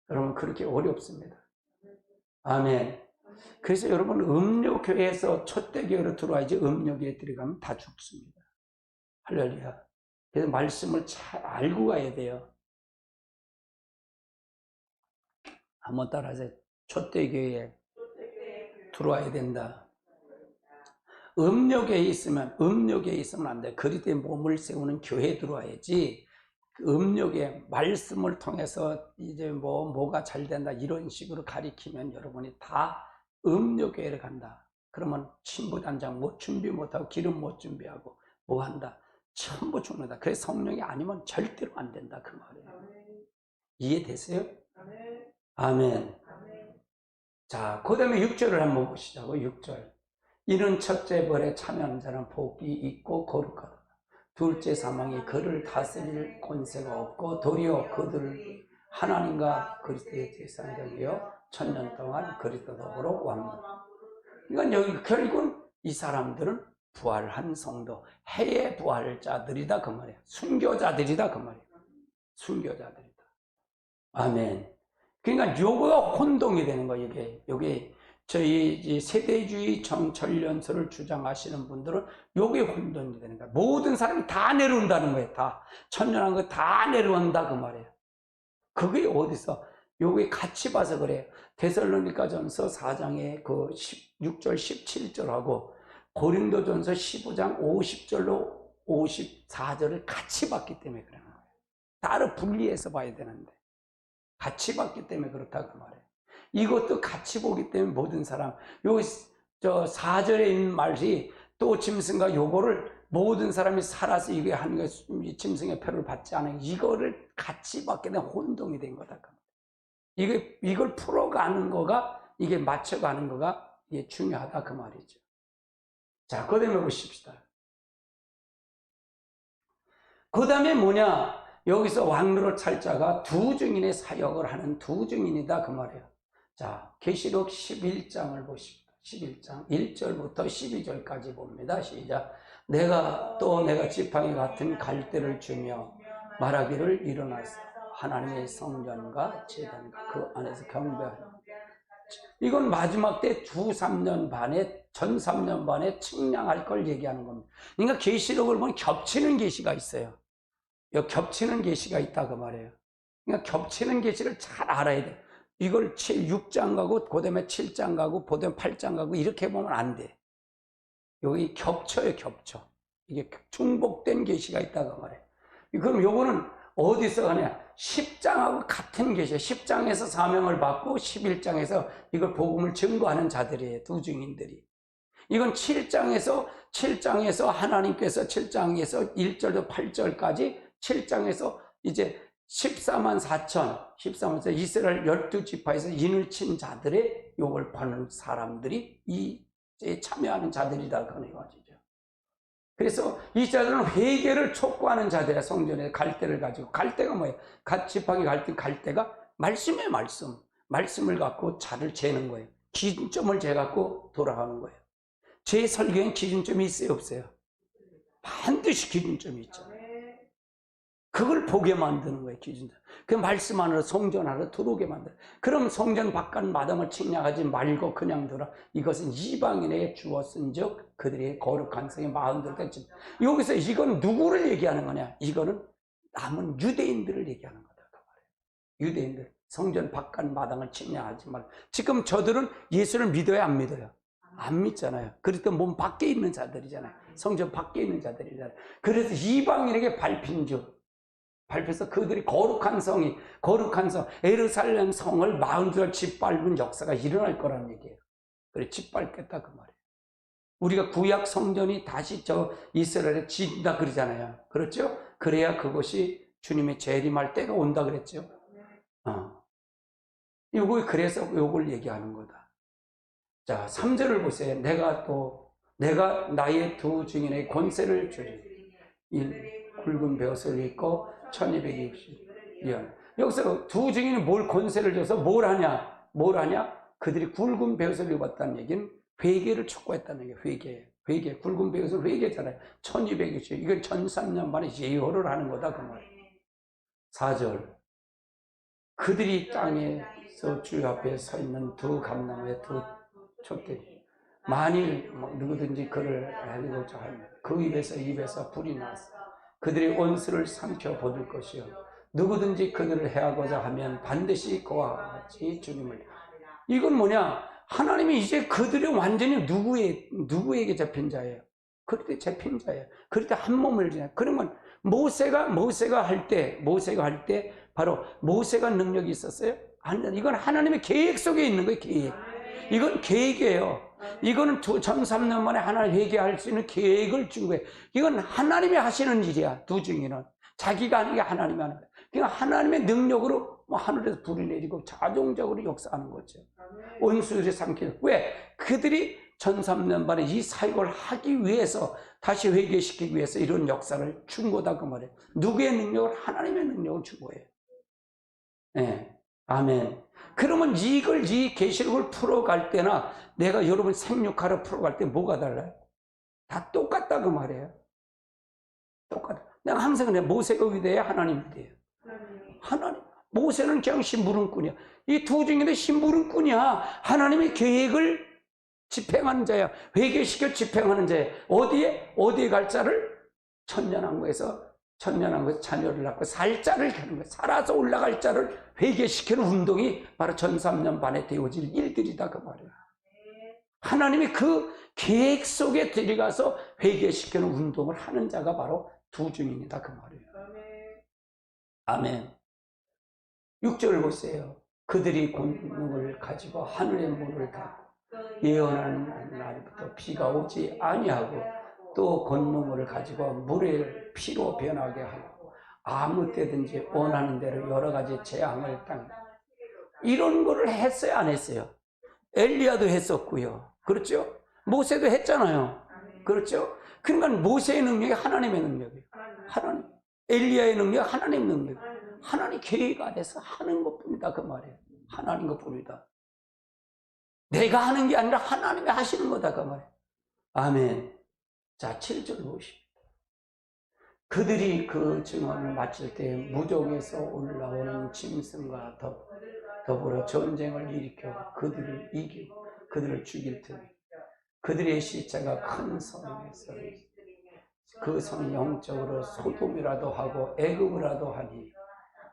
[SPEAKER 1] 여러분 그렇게 어렵습니다. 아멘. 그래서 여러분 음료교회에서 촛대교회로 들어와야지 음료교회에 들어가면 다 죽습니다. 할렐루야. 그래서 말씀을 잘 알고 가야 돼요. 한번 따라하세요. 촛대교회에 들어와야 된다. 음료교회에 있으면 안 돼. 그리스도의 몸을 세우는 교회에 들어와야지. 음료교회 말씀을 통해서 이제 뭐가 잘 된다 이런 식으로 가리키면 여러분이 다 음료교회를 간다. 그러면 신부단장 준비 못하고 기름 못 준비하고 뭐 한다. 전부 죽는다. 그래서 성령이 아니면 절대로 안 된다 그 말이에요. 이해되세요? 아멘. 자, 그 다음에 6절을 한번 보시자고. 6절. 이는 첫째 벌에 참여한 자는 복이 있고 거룩하다. 둘째 사망이 그를 다스릴 권세가 없고 도리어 그들을 하나님과 그리스도의 제사장이여 1000년 동안 그리스도 더불어 왕노릇. 그러니까 여기 결국은 이 사람들은 부활한 성도, 해의 부활자들이다 그 말이에요. 순교자들이다 그 말이에요. 순교자들이다. 아멘. 그러니까 요거가 혼동이 되는 거예요. 이게 저희 세대주의 정철련서를 주장하시는 분들은 요게 혼동이 되는 거예요. 모든 사람이 다 내려온다는 거예요. 다 천년한 거 다 내려온다 그 말이에요. 그게 어디서 요게 같이 봐서 그래요. 데살로니가전서 4장의 그 16절 17절하고 고린도전서 15장 50절로 54절을 같이 봤기 때문에 그러는 거예요. 따로 분리해서 봐야 되는데 같이 봤기 때문에 그렇다고 말해요. 이것도 같이 보기 때문에 모든 사람, 4절에 있는 말이 또 짐승과 요거를 모든 사람이 살아서 이게 하는 게 짐승의 표를 받지 않아요. 이거를 같이 받게 된 혼동이 된 거다. 이걸 풀어가는 거가, 이게 맞춰가는 거가 이게 중요하다 그 말이죠. 자, 그 다음에 보십시다. 그 다음에 뭐냐? 여기서 왕노릇 찰자가 두 증인의 사역을 하는 두 증인이다 그 말이에요. 자, 계시록 11장을 보십시다. 11장 1절부터 12절까지 봅니다. 시작. 내가 지팡이 같은 갈대를 주며 말하기를 일어나서 하나님의 성전과 제단과 그 안에서 경배하라. 이건 마지막 때 주 3년 반에, 전 3년 반에 측량할 걸 얘기하는 겁니다. 그러니까 계시록을 보면 겹치는 계시가 있어요. 여기 겹치는 계시가 있다 그 말이에요. 그러니까 겹치는 계시를 잘 알아야 돼. 이걸 6장 가고 그 다음에 7장 가고 그 다음에 8장 가고 이렇게 보면 안 돼. 여기 겹쳐요, 겹쳐. 이게 중복된 계시가 있다 그 말이에요. 그럼 요거는 어디서 가냐? 10장하고 같은 계시예요. 10장에서 사명을 받고 11장에서 이걸 복음을 증거하는 자들이에요. 두 증인들이. 이건 7장에서 하나님께서 7장에서 1절부터 8절까지 7장에서 이제 14만 4천 이스라엘 12지파에서 인을 친 자들의 욕을 받는 사람들이 이 참여하는 자들이다 그런 것이죠. 그래서 이 자들은 회개를 촉구하는 자들이야. 성전에 갈대를 가지고. 갈대가 뭐예요? 지팡이 갈대가 말씀이에요. 말씀을 갖고 자를 재는 거예요. 기준점을 재갖고 돌아가는 거예요. 제 설교엔 기준점이 있어요, 없어요? 반드시 기준점이 있잖아요. 그걸 보게 만드는 거예요, 기준점. 그 말씀 안으로, 성전 안으로 들어오게 만들어요. 그럼 성전 바깥 마당을 측량하지 말고 그냥 들어. 이것은 이방인에게 주었은즉 그들의 거룩한 성의 마음대로 됐지. 여기서 이건 누구를 얘기하는 거냐? 이거는 남은 유대인들을 얘기하는 거다 그 말이에요. 유대인들 성전 바깥 마당을 측량하지 말고. 지금 저들은 예수를 믿어요, 안 믿어요? 안 믿잖아요. 그러니까 몸 밖에 있는 자들이잖아요. 성전 밖에 있는 자들이잖아요. 그래서 이방인에게 밟혀서 그들이 거룩한 성, 예루살렘 성을 42절 짓밟은 역사가 일어날 거라는 얘기예요. 그래, 짓밟겠다 그 말이에요. 우리가 구약 성전이 다시 이스라엘에 지진다 그러잖아요. 그렇죠? 그래야 그것이 주님의 재림할 때가 온다 그랬죠. 그래서 요걸 얘기하는 거다. 자, 3절을 보세요. 내가 나의 두 증인의 권세를 주리. 굵은 벼슬을 입고 1260년. 여기서 두 증인이 뭘 권세를 줘서 뭘 하냐? 그들이 굵은 벼슬을 입었다는 얘기는 회개를 촉구했다는 얘기예요. 회개. 굵은 벼슬 회개잖아요. 1260. 이건 1003년 만에 예효를 하는 거다 그 말이에요. 4절. 그들이 땅에서 주 앞에 서 있는 두 감나무의 두 촛대. 만일 누구든지 그를 알리고자 하면 그 입에서 불이 나서 그들의 원수를 삼켜 보들 것이요 누구든지 그들을 해하고자 하면 반드시 그와 같이 주님을. 이건 뭐냐? 하나님이 이제 그들이 완전히 누구에게 잡힌 자예요? 그럴 때 잡힌 자예요. 그럴 때 한 몸을 지나. 그러면 모세가 할 때 바로 모세가 능력이 있었어요? 이건 하나님의 계획 속에 있는 거예요. 계획. 이건 계획이에요. 이거는 전 3년 만에 하나님 회개할 수 있는 계획을 준 거예요. 이건 하나님이 하시는 일이야. 두 증인은 자기가 하는 게 하나님이 하는 거예요. 그러니까 하나님의 능력으로 하늘에서 불이 내리고 자동적으로 역사하는 거죠. 원수들이 삼키는. 왜? 그들이 전 3년 만에 이 사역을 하기 위해서, 다시 회개시키기 위해서 이런 역사를 준 거다 그 말이에요. 누구의 능력을? 하나님의 능력을 준 거예요. 네. 아멘. 그러면 이 계시록을 풀어갈 때나 내가 여러분 생육하러 풀어갈 때 뭐가 달라요? 다 똑같다 그 말이에요. 똑같아. 내가 항상 그래. 모세가 위대해, 하나님 위대해요. 하나님. 모세는 그냥 심부름꾼이야. 이 두 증인도 심부름꾼이야. 하나님의 계획을 집행하는 자야. 회개시켜 집행하는 자야. 어디에 갈 자를? 천년왕국에서 자녀를 낳고 살 자를 하는 거야. 살아서 올라갈 자를 회개시키는 운동이 바로 전 3년 반에 되어질 일들이다 그 말이야. 하나님이 그 계획 속에 들어가서 회개시키는 운동을 하는 자가 바로 두 증인이다 그 말이에요. 아멘. 6절을 보세요. 그들이 권능을 가지고 하늘의 문을 닫고 예언하는 날부터 비가 오지 아니하고 또 권능을 가지고 물을 피로 변하게 하고 아무 때든지 원하는 대로 여러 가지 재앙을 당해. 이런 거를 했어요, 안 했어요? 엘리야도 했었고요. 그렇죠? 모세도 했잖아요. 그렇죠? 그러니까 모세의 능력이 하나님의 능력이에요. 하나님. 엘리야의 능력이 하나님의 능력이에요. 하나님 계획 안에서 하는 것뿐이다, 그 말이에요. 하나님 것뿐이다. 내가 하는 게 아니라 하나님이 하시는 거다, 그 말이에요. 아멘. 자, 7절 보십시오. 그들이 그 증언을 마칠 때 무종에서 올라오는 짐승과 더불어 전쟁을 일으켜 그들을 이기고 그들을 죽일 테니 그들의 시체가 큰 성에서 그 성이 영적으로 소돔이라도 하고 애굽이라도 하니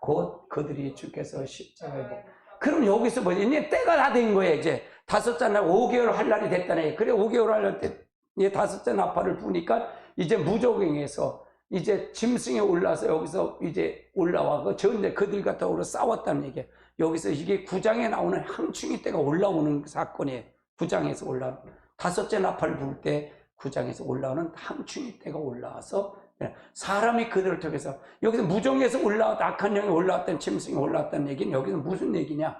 [SPEAKER 1] 곧 그들이 주께서 십자가에. 그럼 여기서 뭐지? 이제 때가 다 된 거예요. 이제 5째 날 5개월 할 날이 됐다네. 그래 5개월 할 때 이제 5째 나팔을 부니까 이제 무적행에서 이제 짐승에 올라서 여기서 이제 올라와 그 전에 그들과 더불어 싸웠다는 얘기예요. 여기서 이게 9장에 나오는 항충이 때가 올라오는 사건이에요. 9장에서 올라오는 5째 나팔을 부를 때 9장에서 올라오는 항충이 때가 올라와서 사람이 그들을 통해서 여기서 무정에서 올라왔다 악한 영이 올라왔다는 짐승이 올라왔다는 얘기는 여기서 무슨 얘기냐?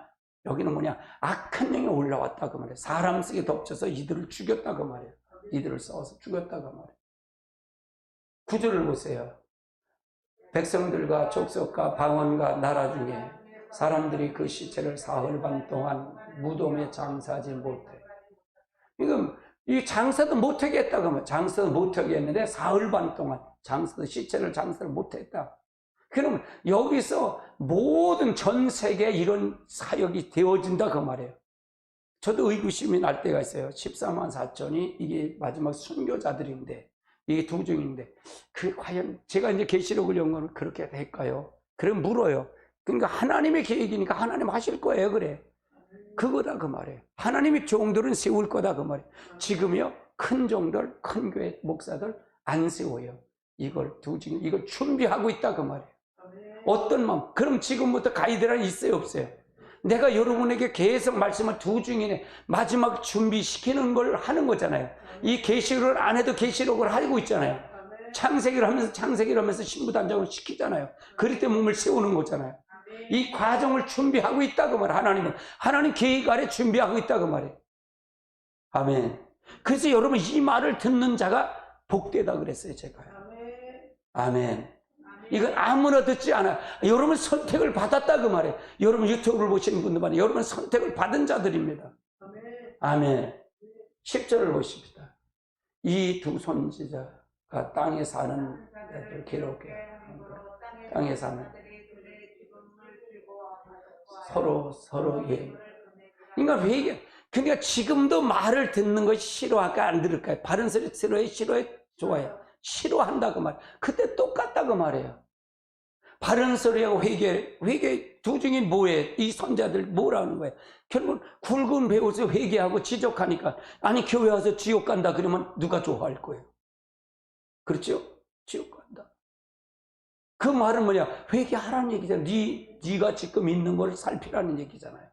[SPEAKER 1] 여기는 뭐냐? 악한 영이 올라왔다 그 말이에요. 사람 속에 덮쳐서 이들을 죽였다 그 말이에요. 이들을 싸워서 죽였다 그 말이에요. 9절을 보세요. 백성들과 족속과 방언과 나라 중에 사람들이 그 시체를 사흘 반 동안 무덤에 장사하지 못해. 이건 이 장사도 못하게 했다고 하면 장사도 못하게 했는데 사흘 반 동안 시체를 장사를 못했다. 그럼 여기서 모든 전 세계에 이런 사역이 되어진다 그 말이에요. 저도 의구심이 날 때가 있어요. 14만 4천이 이게 마지막 순교자들인데 이게 두 중인데 그 과연 제가 이제 계시록을 연구는 그렇게 될까요? 그럼 물어요. 그러니까 하나님의 계획이니까 하나님 하실 거예요. 그래. 그거다 그 말이에요. 하나님이 종들은 세울 거다 그 말이에요. 지금요 큰 종들, 큰 교회 목사들 안 세워요. 이걸 준비하고 있다 그 말이에요. 어떤 마음? 그럼 지금부터 가이드라인 있어요 없어요? 내가 여러분에게 계속 말씀을 두 중이네 마지막 준비시키는 걸 하는 거잖아요. 이 계시록을 안 해도 계시록을 하고 있잖아요. 창세기를 하면서 신부단장을 시키잖아요. 그럴 때 몸을 세우는 거잖아요. 이 과정을 준비하고 있다고 말해요. 하나님 계획 아래 준비하고 있다고 말해요. 아멘. 그래서 여러분 이 말을 듣는 자가 복되다 그랬어요 제가요. 아멘. 이건 아무나 듣지 않아요. 여러분 선택을 받았다 그 말이에요. 여러분 유튜브를 보시는 분들만 여러분 선택을 받은 자들입니다. 아멘. 10절을 보십시다. 이 두 선지자가 땅에 사는 애들 기록해. 땅에 사는 서로 예. 그러니까 지금도 말을 듣는 것이 싫어할까 안 들을까요? 바른 소리 싫어해 좋아해. 싫어한다 그 말. 그때 똑같다 그 말이에요. 바른 소리하고 회개 두 중이 뭐예요? 이 선자들 뭐라는 거예요? 결국 굵은 배옷을 회개하고 지적하니까 아니 교회 와서 지옥 간다 그러면 누가 좋아할 거예요? 그렇죠? 지옥 간다. 그 말은 뭐냐? 회개하라는 얘기잖아요. 네가 지금 있는 걸 살피라는 얘기잖아요.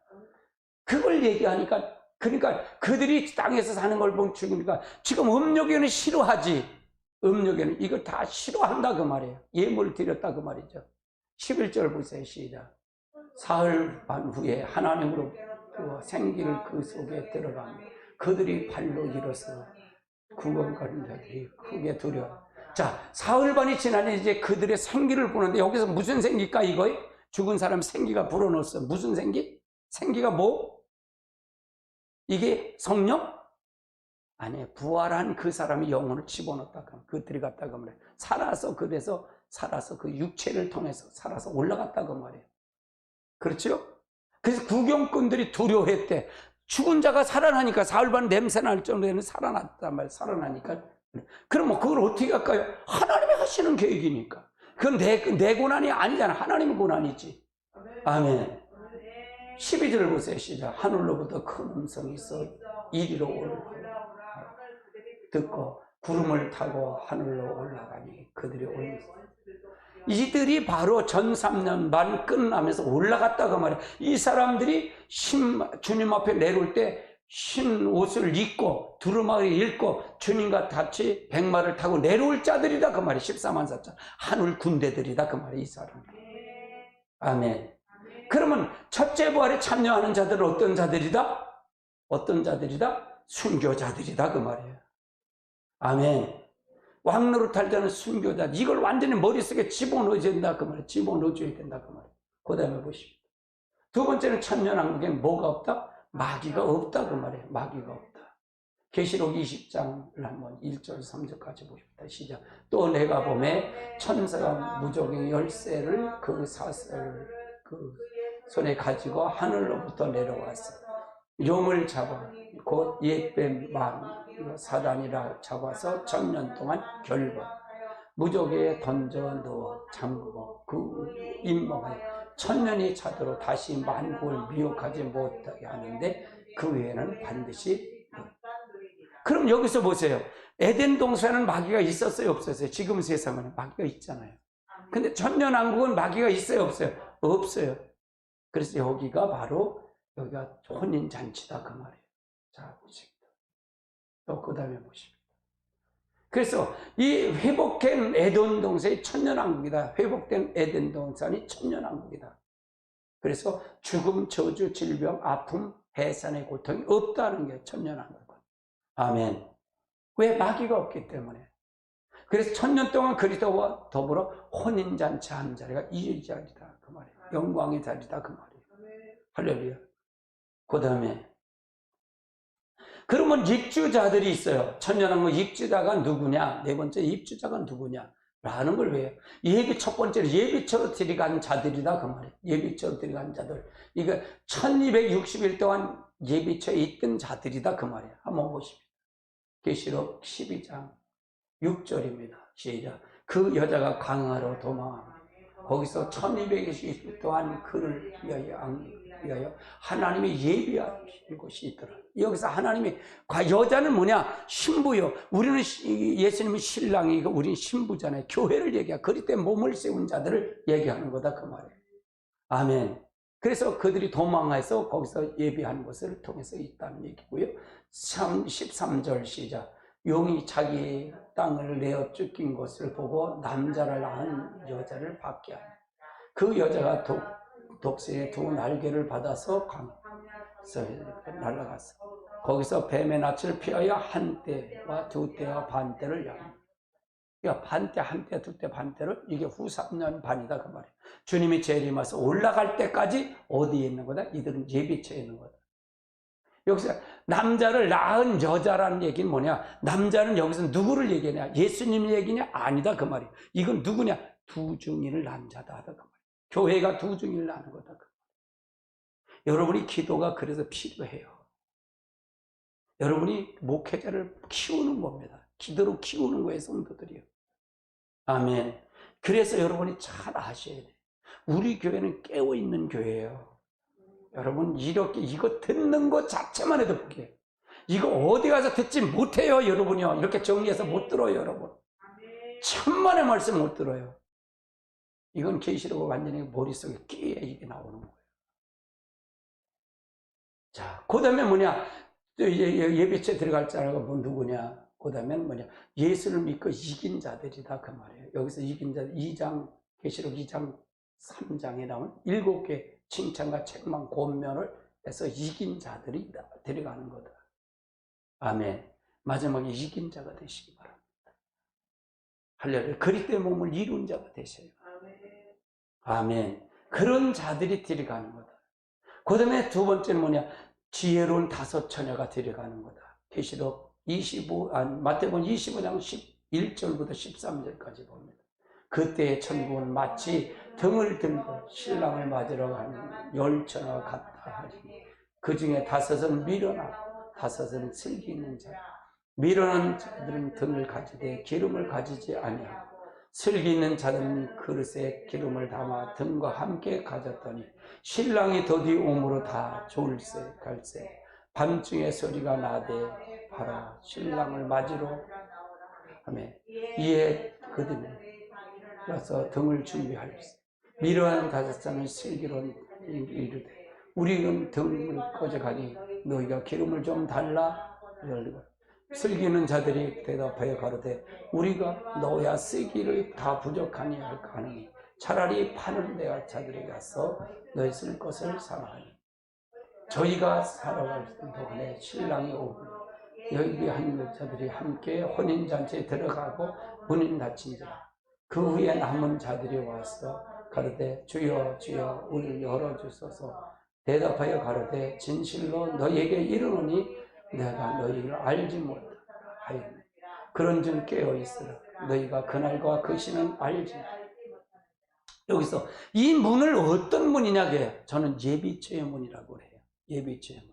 [SPEAKER 1] 그걸 얘기하니까 그러니까 그들이 땅에서 사는 걸 보면 죽으니까 지금 음욕에는 싫어하지. 음욕에는 이걸 다 싫어한다 그 말이에요. 예물을 드렸다 그 말이죠. 11절 보세요. 시작. 사흘 반 후에 하나님으로 생기를 그 속에 들어가며 그들이 발로 일어서 구원가는 자들이 크게 두려워. 자, 사흘 반이 지나니 이제 그들의 생기를 보는데 여기서 무슨 생기일까 이거요? 죽은 사람 생기가 불어넣었어. 무슨 생기? 생기가 뭐? 이게 성령? 아니, 부활한 그 사람이 영혼을 집어넣었다. 그들이 갔다고 말해요. 그래서 살아서 그 육체를 통해서 살아서 올라갔다고 말해요. 그렇죠? 그래서 구경꾼들이 두려워했대. 죽은 자가 살아나니까 사흘 반 냄새 날 정도에는 살아났단 말이에요. 살아나니까. 그럼 그걸 어떻게 할까요? 하나님이 하시는 계획이니까. 그건 내 고난이 아니잖아. 하나님의 고난이지. 아멘. 12절을 보세요. 시작. 하늘로부터 큰 음성이 있어 이리로 올라가고 듣고 구름을 타고 하늘로 올라가니 그들이 올라갔어요. 이들이 바로 전 3년 반 끝나면서 올라갔다고 말해요. 이 사람들이 주님 앞에 내려올 때 흰 옷을 입고 두루마리 읽고 주님과 같이 백마를 타고 내려올 자들이다 그 말이 14만 4천 하늘 군대들이다 그 말이 이 사람. 아멘. 그러면 첫째 부활에 참여하는 자들은 어떤 자들이다? 어떤 자들이다? 순교자들이다 그 말이에요. 아멘. 왕노릇할 때는 순교자. 이걸 완전히 머릿속에 집어넣어야 된다 그 말이에요. 집어넣어줘야 된다 그 말이에요. 그 다음에 보십시오. 두 번째는 천년왕국에 뭐가 없다? 마귀가 없다 그 말이에요. 마귀가 없다. 계시록 20장을 한번 1절 3절까지 보십시다. 시작. 또 내가 보매 천사가 무적의 열쇠를 그 사슬 그 손에 가지고 하늘로부터 내려왔어. 용을 잡아 곧 옛뱀 사단이라 잡아서 1000년 동안 결박 무적에 던져 넣어 잠그고 그 임목하여 1000년이 차도록 다시 만국을 미혹하지 못하게 하는데 그 외에는 반드시 그럼 여기서 보세요. 에덴 동산은 마귀가 있었어요 없었어요? 지금 세상은 마귀가 있잖아요. 근데 천년왕국은 마귀가 있어요 없어요? 없어요. 그래서 여기가 바로 여기가 혼인잔치다 그 말이에요. 자 보십시오. 또 그 다음에 보십시오. 그래서 이 회복된 에덴 동산이 천년왕국이다. 회복된 에덴 동산이 천년왕국이다. 그래서 죽음, 저주, 질병, 아픔, 해산의 고통이 없다는 게 천년왕국. 아멘. 왜? 마귀가 없기 때문에. 그래서 1000년 동안 그리스도와 더불어 혼인잔치 한 자리가 이 자리다 그 말이에요. 영광의 자리다 그 말이에요. 할렐루야. 그 다음에 그러면 입주자들이 있어요. 천년왕국 입주자가 누구냐? 네 번째 입주자가 누구냐? 라는 걸 왜요? 예비 첫 번째로 예비처로 들어간 자들이다 그 말이에요. 예비처로 들어간 자들. 이거 1260일 동안 예비처에 있던 자들이다 그 말이에요. 한번 보십시오. 계시록 12장 6절입니다. 시작. 그 여자가 강화로 도망합니다. 거기서 1220일 동안 그를 위하여 하나님이 예비하신 곳이 있더라. 여기서 하나님이 여자는 뭐냐? 신부요. 우리는 예수님이 신랑이고 우리는 신부잖아요. 교회를 얘기하고 그리스도의 몸을 세운 자들을 얘기하는 거다 그 말이에요. 아멘. 그래서 그들이 도망해서 거기서 예비한 것을 통해서 있다는 얘기고요. 13절 시작. 용이 자기 땅을 내어 쫓긴 것을 보고 남자를 낳은 여자를 받게 하니 그 여자가 독수리의 두 날개를 받아서 강에서 날아갔어. 거기서 뱀의 낯을 피하여 한 때와 두 때와 반 때를 향해. 그러니까 반 때, 한 때, 두 때, 반 때를 이게 후 3년 반이다 그 말이에요. 주님이 재림해서 올라갈 때까지 어디에 있는 거다? 이들은 예비처에 있는 거다. 여기서 남자를 낳은 여자라는 얘기는 뭐냐? 남자는 여기서 누구를 얘기하냐? 예수님 얘기냐? 아니다 그 말이에요. 이건 누구냐? 두 중인을 낳은 자다 하다 그 말이에요. 교회가 두 중인을 낳는 거다 그 말이에요. 여러분이 기도가 그래서 필요해요. 여러분이 목회자를 키우는 겁니다. 기도로 키우는 거예요 성도들이요. 아멘. 그래서 여러분이 잘 아셔야 돼요. 우리 교회는 깨어있는 교회예요. 여러분 이렇게 이거 듣는 것 자체만 해도 볼게요. 이거 어디 가서 듣지 못해요 여러분이요. 이렇게 정리해서 못 들어요 여러분. 천만의 말씀 못 들어요. 이건 계시록을 완전히 머릿속에 끼에 이게 나오는 거예요. 자, 그 다음에 뭐냐? 또 이제 예배처에 들어갈 자가 뭐 누구냐? 그 다음에 뭐냐? 예수를 믿고 이긴 자들이다 그 말이에요. 여기서 이긴 자들 2장 계시록 2장 3장에 나온 7개 칭찬과 책망 권면을 해서 이긴 자들이 들어가는 거다. 아멘. 마지막에 이긴 자가 되시기 바랍니다. 할렐루야. 그리스도의 몸을 이룬 자가 되셔요. 아멘. 그런 자들이 들어가는 거다. 그 다음에 두 번째는 뭐냐? 지혜로운 5 처녀가 들어가는 거다. 계시록 마태복음 25장 11절부터 13절까지 봅니다. 그때의 천국은 마치 등을 들고 신랑을 맞으러 가는 10처녀와 같다 하리니 그 중에 5은 미련하고 5은 슬기 있는 자. 미련한 자들은 등을 가지되 기름을 가지지 아니하고 슬기 있는 자들은 그릇에 기름을 담아 등과 함께 가졌더니 신랑이 더디 오므로 다 졸세 갈세 밤중에 소리가 나되 봐라 신랑을 맞으러 하며 이에 그들은 그래서 등을 준비할세. 미련한 5자는 슬기로 이르되 우리는 등을 꺼져가니 너희가 기름을 좀 달라. 슬기는 자들이 대답하여 가로되 우리가 너야 쓰기를 다 부족하니 할까 하느니 차라리 파는 데가 자들에게 가서 너희 쓸 것을 사나하니 저희가 살아갈 동안에 신랑이 오고 여기 한 자들이 함께 혼인잔치에 들어가고 문이 닫힌지라. 그 후에 남은 자들이 와서 가로되 주여 주여 우리를 열어주소서. 대답하여 가로되 진실로 너희에게 이르노니 내가 너희를 알지 못하였노라 하였노라. 그런즉 깨어있으라. 너희가 그날과 그 시는 알지. 여기서 이 문을 어떤 문이냐 해요. 저는 예비처의 문이라고 해요. 예비처의 문.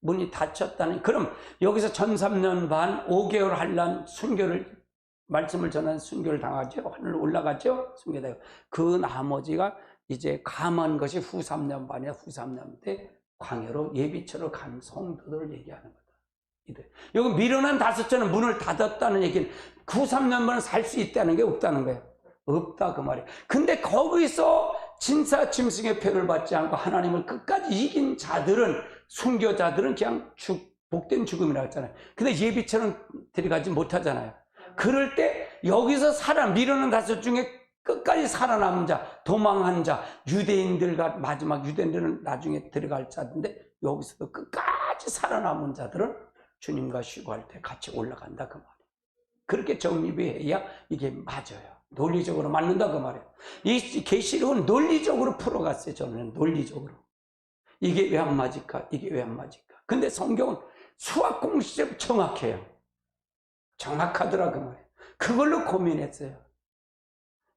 [SPEAKER 1] 문이 닫혔다는. 그럼 여기서 13년 반 5개월 한란 순교를 말씀을 전한 순교를 당하죠. 하늘로 올라가죠. 순교되고 그 나머지가 이제 감한 것이 후 3년 반이야. 후 3년 때 광야로 예비처로 간 성도들을 얘기하는 거다. 이들. 여기 미련한 5자는 문을 닫았다는 얘기는 후 3년 반은 살 수 있다는 게 없다는 거예요. 없다 그 말이에요. 근데 거기서 진사 짐승의 표를 받지 않고 하나님을 끝까지 이긴 자들은, 순교자들은 그냥 복된 죽음이라고 했잖아요. 근데 예비처럼 들어가지 못하잖아요. 그럴 때 여기서 미련한 5 중에 끝까지 살아남은 자, 도망한 자, 유대인들과 마지막 유대인들은 나중에 들어갈 자인데 여기서도 끝까지 살아남은 자들은 주님과 쉬고할 때 같이 올라간다 그 말이에요. 그렇게 정립이 해야 이게 맞아요. 논리적으로 맞는다 그 말이에요. 이 계시록은 논리적으로 풀어갔어요. 저는 논리적으로. 이게 왜 안 맞을까? 이게 왜 안 맞을까? 근데 성경은 수학 공식적으로 정확해요. 정확하더라 그 말이에요. 그걸로 고민했어요.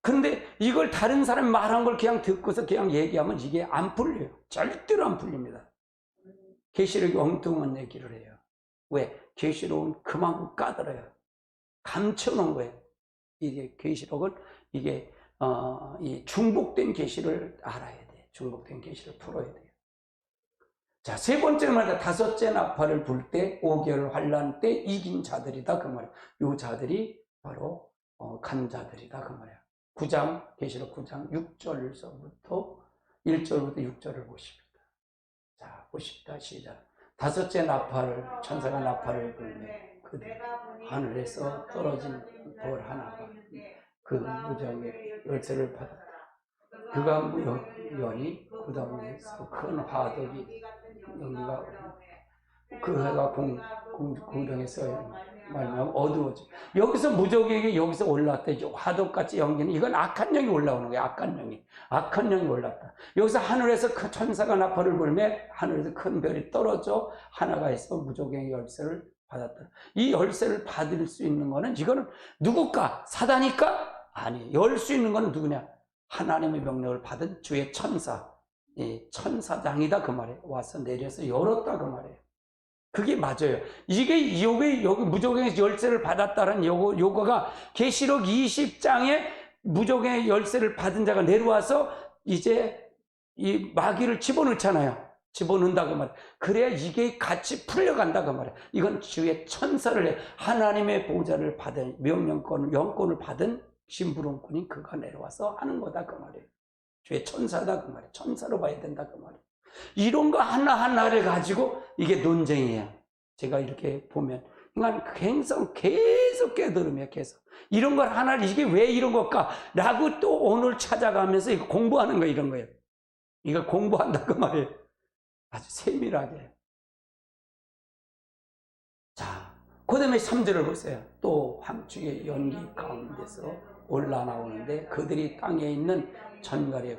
[SPEAKER 1] 근데 이걸 다른 사람이 말한 걸 그냥 듣고서 그냥 얘기하면 이게 안 풀려요. 절대로 안 풀립니다. 계시록이 엉뚱한 얘기를 해요. 왜? 계시록은 그만큼 까다로워요. 감춰놓은 거예요. 이게 계시록은 이게 이 중복된 계시를 알아야 돼. 중복된 계시를 풀어야 돼요. 자, 세 번째 말이다. 5째 나팔을 불 때 5개월 환란 때 이긴 자들이다 그 말이에요. 이 자들이 바로 간 자들이다 그 말이에요. 9장 계시록 9장 6절서부터 1절부터 6절을 보십니다. 자, 보십니다. 시작. 5째 나팔을 천사가 나팔을 불매 그들 하늘에서 떨어진 돌 하나가 그 무장의 열쇠를 받았다. 그가 여니 그 다음에서 큰 화덕이 연기가 그 해가 공중에서 말하면 어두워져. 여기서 무적에게 여기서 올라왔다. 화덕같이 연기는 이건 악한 영이 올라오는 거예요. 악한 영이 올랐다. 여기서 하늘에서 그 천사가 나팔을 불매 하늘에서 큰 별이 떨어져 하나가 있어 무적의 열쇠를 받았다. 이 열쇠를 받을 수 있는 거는 이거는 누굴까? 사단일까? 아니, 열 수 있는 거는 누구냐? 하나님의 명령을 받은 주의 천사, 천사장이다 그 말이에요. 와서 내려서 열었다 그 말이에요. 그게 맞아요. 이게 여기 무적의 열쇠를 받았다는 요거가 계시록 20장에 무적의 열쇠를 받은 자가 내려와서 이제 이 마귀를 집어넣잖아요. 집어넣는다 그 말이에요. 그래야 이게 같이 풀려간다 그 말이에요. 이건 주의 천사를 하나님의 보좌를 받은 영권을 받은 심부름꾼이 그가 내려와서 하는 거다 그 말이에요. 주의 천사다 그 말이에요. 천사로 봐야 된다 그 말이에요. 이런 거 하나하나를 가지고 이게 논쟁이에요. 제가 이렇게 보면 인간 계속 깨달으며 계속 이런 걸 하나를 이게 왜 이런 걸까? 라고 또 오늘 찾아가면서 이거 공부하는 거 이런 거예요. 이거 공부한다 그 말이에요. 아주 세밀하게. 자, 그 다음에 3절을 보세요. 또 황충의 연기 가운데서 올라 나오는데 그들이 땅에 있는 전갈의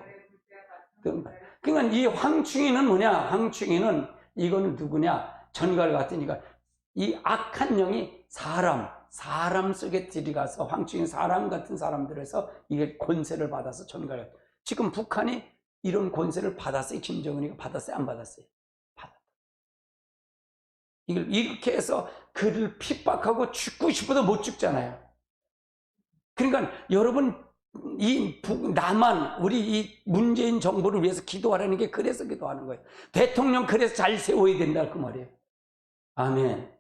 [SPEAKER 1] 그러니까 이 황충이는 뭐냐? 황충이는 이거는 누구냐? 전갈 같으니까 이 악한 영이 사람 속에 들어가서 황충이 사람 같은 사람들에서 이게 권세를 받아서 전갈. 지금 북한이 이런 권세를 받았어요. 김정은이가 받았어요? 안 받았어요? 받았다. 이걸 이렇게 해서 그를 핍박하고 죽고 싶어도 못 죽잖아요. 그러니까 여러분 이 남한 우리 이 문재인 정부를 위해서 기도하라는 게 그래서 기도하는 거예요. 대통령 그래서 잘 세워야 된다 그 말이에요. 아멘.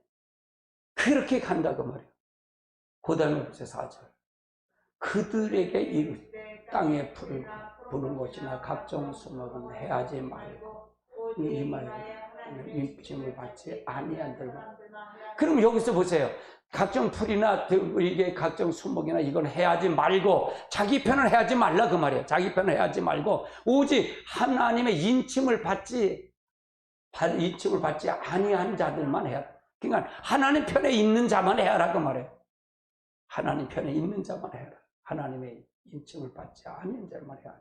[SPEAKER 1] 그렇게 간다 그 말이에요. 그 다음에 보세요. 4절. 그들에게 이 땅에 불을 부는 것이나 각종 수목은 해하지 말고 이 말고 인침을 받지 아니한들만. 그럼 여기서 보세요. 각종 풀이나 이게 각종 수목이나 이건 해하지 말고 자기 편을 해하지 말라 그 말이에요. 자기 편을 해하지 말고 오직 하나님의 인침을 받지 아니한 자들만 해야. 그러니까 하나님 편에 있는 자만 해야라 그 말이에요. 하나님 편에 있는 자만 해야라. 하나님의 인침을 받지 아니한 자만 해야라.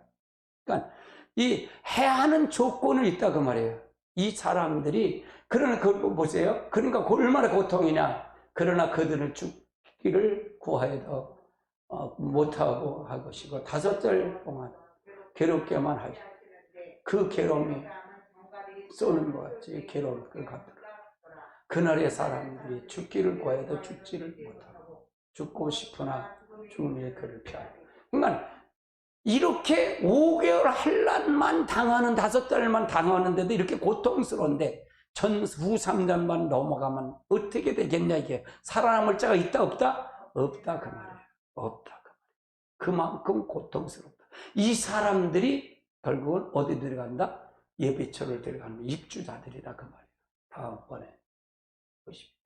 [SPEAKER 1] 그러니까 이 해하는 조건을 있다 그 말이에요. 이 사람들이 그러나 그걸 보세요. 그러니까 얼마나 고통이냐. 그러나 그들은 죽기를 구하여도 못하고 할 것이고 5절 동안 괴롭게만 하죠. 그 괴로움이 쏘는 것 같지. 괴로움 그 같더라. 그날의 사람들이 죽기를 구하여도 죽지를 못하고 죽고 싶으나 죽음의 그를 피하고. 그러니까 이렇게 5개월 한란만 당하는 5달만 당하는데도 이렇게 고통스러운데 후 3년만 넘어가면 어떻게 되겠냐 이게. 살아남을 자가 있다 없다? 없다 그 말이에요. 없다 그 말이에요. 그만큼 고통스럽다. 이 사람들이 결국은 어디 들어간다? 예비처를 들어가는 입주자들이다 그 말이에요. 다음번에 보십시오.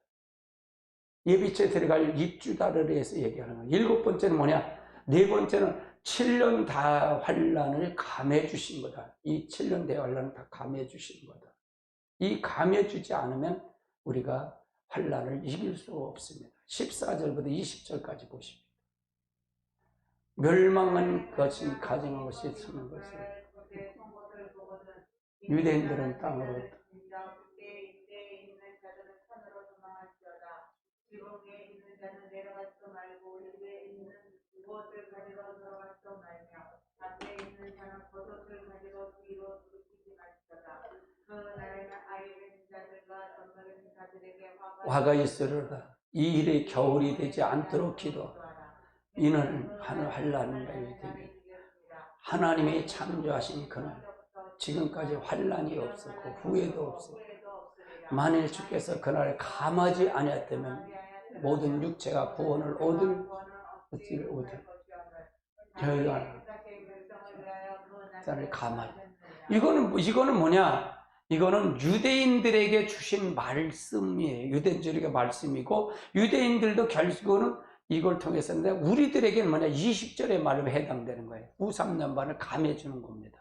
[SPEAKER 1] 예비처에 들어갈 입주자를 위해서 얘기하는 거예요. 7번째는 뭐냐? 4번째는 7년 다 환란을 감해 주신 거다. 이 7년 대환란을 다 감해 주신 거다. 이 감해 주지 않으면 우리가 환란을 이길 수 없습니다. 14절부터 20절까지 보십시오. 멸망한 것은 가증한 것이 서는 것을 유대인들은 땅으로 화가 있으리로다. 이 일이 겨울이 되지 않도록 기도. 이는 환란이 되면 하나님의 창조하신 그날 지금까지 환란이 없었고 후회도 없었고 만일 주께서 그날 감하지 아니었다면 모든 육체가 구원을 얻을 저희가 감하지. 이거는 뭐냐? 이거는 유대인들에게 주신 말씀이에요. 유대인들에게 말씀이고 유대인들도 결국은 이걸 통해서인데 우리들에게는 뭐냐? 20절의 말로 해당되는 거예요. 후 3년 반을 감해주는 겁니다.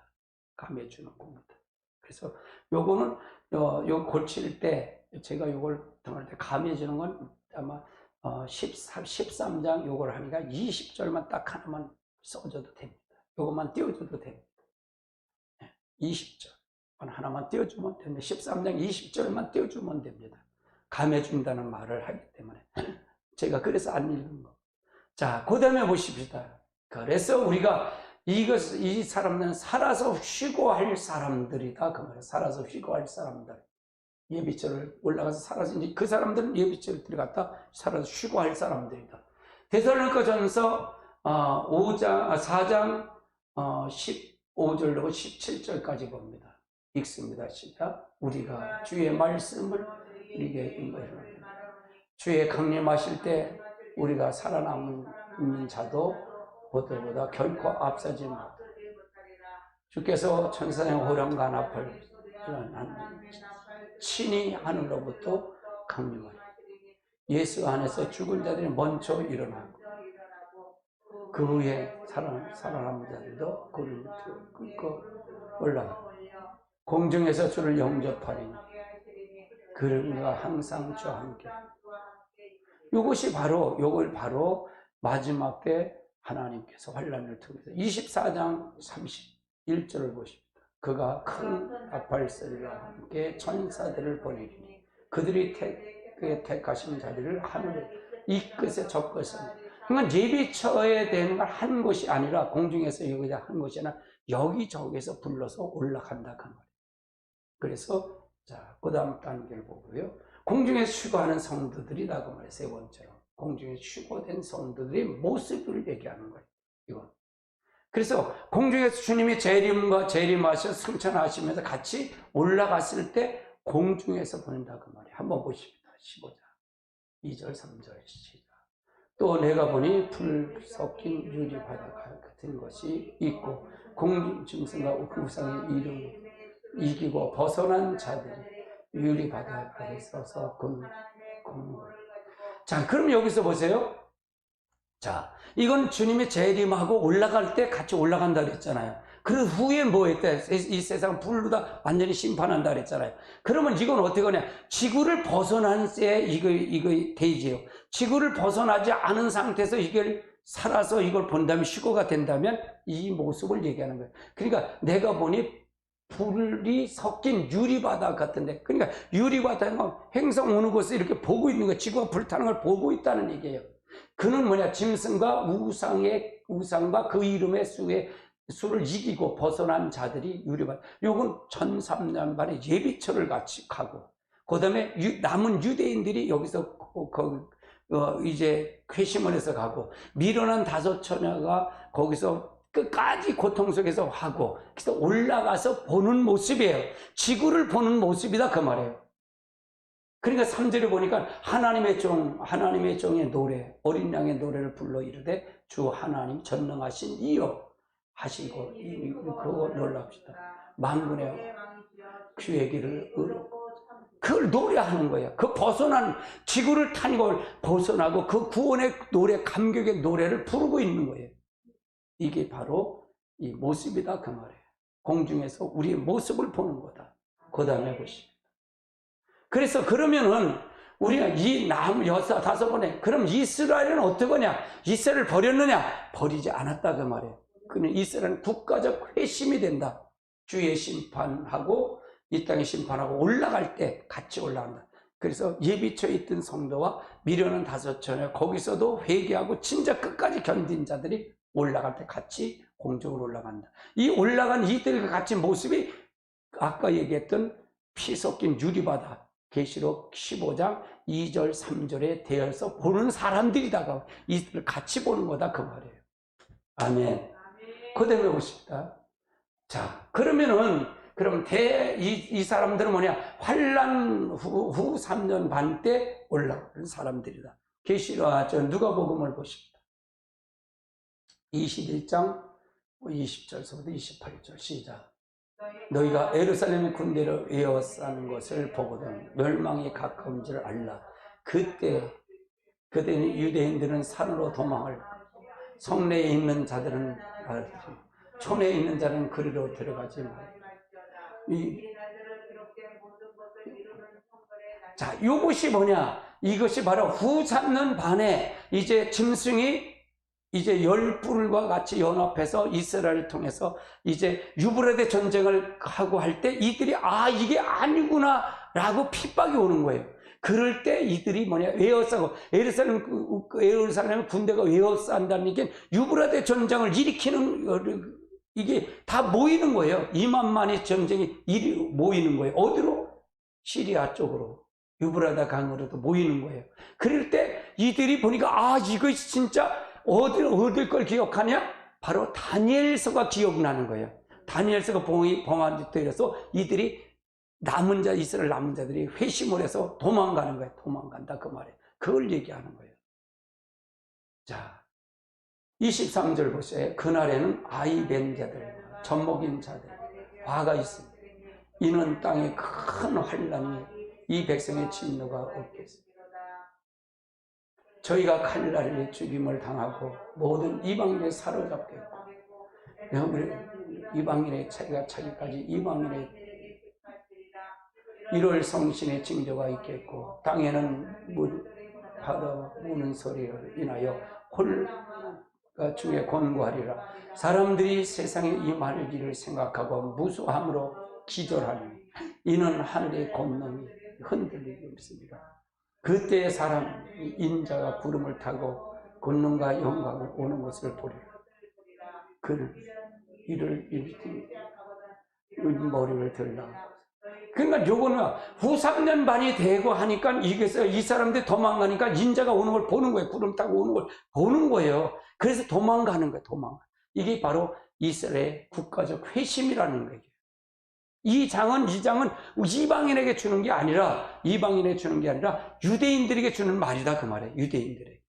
[SPEAKER 1] 감해주는 겁니다. 그래서 요거는 요 고칠 때 제가 요걸 등할 때 감해주는 건 아마 13장 요걸 하니까 20절만 딱 하나만 써줘도 됩니다. 요것만 띄워줘도 됩니다. 20절 하나만 띄워주면 됩니다. 13장 20절만 띄워주면 됩니다. 감해준다는 말을 하기 때문에 제가 그래서 안 읽은 거. 자, 그 다음에 보십시다. 그래서 우리가 이 사람들은 살아서 쉬고 할 사람들이다. 그 말이에요. 살아서 쉬고 할 사람들. 예비처를 올라가서 살아서 이제 그 사람들은 예비처를 들어갔다 살아서 쉬고 할 사람들이다. 데살로니가전서 4장 15절로 17절까지 봅니다. 읽습니다. 시작. 우리가 주의 말씀을 우리에게 인도하라. 주의 강림하실 때 우리가 살아남는 자도 보다보다 결코 앞서지 마. 주께서 천사의 호령과 나팔 친히 하늘로부터 강림하리. 예수 안에서 죽은 자들이 먼저 일어나고 그 후에 살아남은 자들도 그를 끌고 올라가 공중에서 주를 영접하리니 그가 항상 주와 함께. 요걸 바로 마지막 때 하나님께서 환란을 통해서 24장 31절을 보십니다. 그가 큰 나팔소리와 함께 천사들을 보내리니 그들이 택하신 자리를 하늘에 이 끝에 저 끝에. 그러니까 예비처에 되는 걸 한 것이 아니라 공중에서 여기다 한 것이 아니라 여기저기서 불러서 올라간다 그 말이에요. 그래서 자, 그 다음 단계를 보고요. 공중에서 휴거하는 성도들이다 그 말이에요. 세 번째로 공중에서 휴거된 성도들의 모습을 얘기하는 거예요. 이건. 그래서 공중에서 주님이 재림하셔 승천하시면서 같이 올라갔을 때 공중에서 보낸다 그 말이에요. 한번 보십니다. 15장 2절 3절 시작. 또 내가 보니 불 섞인 유리 바다 같은 것이 있고 공중 짐승과 우상의 이름 이기고 벗어난 자들이 유리바닥에 서서 자, 그럼 여기서 보세요. 자, 이건 주님이 재림하고 올라갈 때 같이 올라간다 그랬잖아요. 그 후에 뭐 했대? 이 세상 불로 다 완전히 심판한다 그랬잖아요. 그러면 이건 어떻게 하냐? 지구를 벗어난 때 이거 되지요. 지구를 벗어나지 않은 상태에서 이걸 살아서 이걸 본다면 휴거가 된다면 이 모습을 얘기하는 거예요. 그러니까 내가 보니 불이 섞인 유리바다 같은데, 그러니까 유리바다는 행성 어느 곳에 이렇게 보고 있는 거예요. 지구가 불타는 걸 보고 있다는 얘기예요. 그는 뭐냐? 짐승과 우상과 그 이름의 수를 이기고 벗어난 자들이 유리바다. 요건 1003년 예비처를 같이 가고, 그 다음에 남은 유대인들이 여기서 이제 회심을 해서 가고, 밀어난 5처녀가 거기서 끝까지 고통 속에서 하고, 그래서 올라가서 보는 모습이에요. 지구를 보는 모습이다 그 말이에요. 그러니까 3절에 보니까 하나님의 종의 노래, 어린 양의 노래를 불러 이르되 주 하나님 전능하신 이여 하시고, 그거 놀랍시다. 만군의 주의 길을 그걸 노래하는 거예요. 그 벗어난 지구를 탄 걸 벗어나고 그 구원의 노래, 감격의 노래를 부르고 있는 거예요. 이게 바로 이 모습이다 그 말이에요. 공중에서 우리의 모습을 보는 거다. 그 다음에 보십시오. 그래서 그러면은 우리가 이 남 5번에 그럼 이스라엘은 어떠거냐? 이스라엘을 버렸느냐? 버리지 않았다 그 말이에요. 그는 이스라엘은 국가적 회심이 된다. 주의 심판하고 이 땅의 심판하고 올라갈 때 같이 올라간다. 그래서 예비처에 있던 성도와 미련한 5처녀 거기서도 회개하고 진짜 끝까지 견딘 자들이 올라갈 때 같이 공중으로 올라간다. 이 올라간 이들과 같이 모습이 아까 얘기했던 피 섞인 유리바다, 계시록 15장 2절 3절에 되어서 보는 사람들이다가 이들을 같이 보는 거다 그 말이에요. 아멘. 그대로 보십시다. 자, 그러면은 그럼 이 사람들은 뭐냐? 환란 후 3년 반 때 올라가는 사람들이다. 계시록 누가복음을 보십시다. 21장 20절서부터 28절 시작. 너희가 예루살렘의 군대를 에워싸는 것을 보거든 멸망이 가까운 줄 알라. 그때는 유대인들은 산으로 도망을, 성내에 있는 자들은 촌에 있는 자는 그리로 들어가지 말라. 자, 이것이 뭐냐? 이것이 바로 후 3년 반에 이제 짐승이 이제 열불과 같이 연합해서 이스라엘을 통해서 이제 유브라데 전쟁을 하고 할 때 이들이 이게 아니구나 라고 핍박이 오는 거예요. 그럴 때 이들이 뭐냐? 에워싸고 예루살렘 군대가 에워싼다는 게 유브라데 전쟁을 일으키는 이게 다 모이는 거예요. 2만만의 전쟁이 모이는 거예요. 어디로? 시리아 쪽으로. 유브라데 강으로도 모이는 거예요. 그럴 때 이들이 보니까 이거 진짜 어딜 걸 기억하냐? 바로 다니엘서가 기억나는 거예요. 다니엘서가 봉한 때라서 이들이 이스라엘 남은 자들이 회심을 해서 도망가는 거예요. 도망간다 그 말이에요. 그걸 얘기하는 거예요. 자, 23절 보세요. 그날에는 아이 뵌 자들, 젖먹인 자들, 화가 있습니다. 이는 땅에 큰 환란이 이 백성의 진노가 없겠습니다. 저희가 칼날에 죽임을 당하고 모든 이방인에 사로잡겠고, 이방인의 차기까지 이방인의 1월 성신의 징조가 있겠고, 땅에는 바다 우는 소리를 인하여 홀가 중에 권고하리라. 사람들이 세상에 임할 일을 생각하고 무수함으로 기절하니 이는 하늘의 권능이 흔들리기 없습니다. 그때 사람 인자가 구름을 타고 권능과 영광을 오는 것을 보리라. 그는 이를 머리를 들라. 그러니까 요거는 후 3년 반이 되고 하니까 이 사람들이 도망가니까 인자가 오는 걸 보는 거예요. 구름 타고 오는 걸 보는 거예요. 그래서 도망가는 거예요. 이게 바로 이스라엘의 국가적 회심이라는 거예요. 이 장은 이방인에게 주는 게 아니라 유대인들에게 주는 말이다 그 말이에요. 유대인들에게.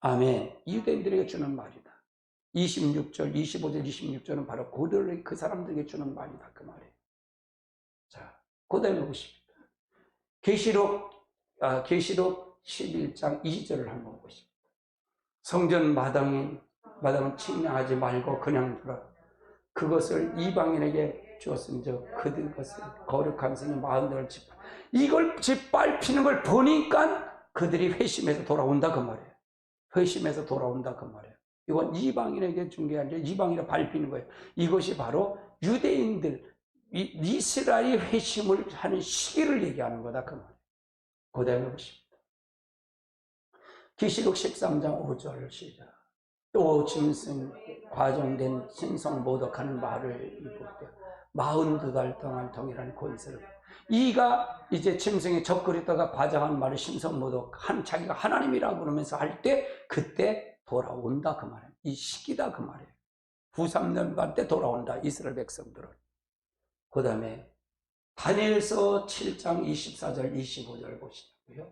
[SPEAKER 1] 아멘. 유대인들에게 주는 말이다. 25절 26절은 바로 그 사람들에게 주는 말이다 그 말이에요. 자, 그다음에 보십시오. 계시록 11장 2절을 한번 보십시오. 성전 마당은 측량하지 말고 그냥 두라. 그것을 이방인에게 주었은즉 그것을 거룩한 성의 마흔들을 이걸 짓밟히는 걸 보니까 그들이 회심해서 돌아온다 그 말이에요. 회심해서 돌아온다 그 말이에요. 이건 이방인에게 준 게 아니라 이방인을 밟히는 거예요. 이것이 바로 유대인들, 이스라엘이 회심을 하는 시기를 얘기하는 거다 그 말이에요. 그 다음에 보십니다. 계시록 13장 5절 시작. 또 짐승 과정된 신성 모독하는 말을 입을 때 42달 동안 동일한 권세를 이가 이제 짐승이 적그리다가 과장한 말을 신성 모독한 자기가 하나님이라고 그러면서 할 때 그때 돌아온다 그 말이에요. 이 시기다 그 말이에요. 9-3년간 때 돌아온다 이스라엘 백성들은. 그 다음에 다니엘서 7장 24절 25절 보시고요.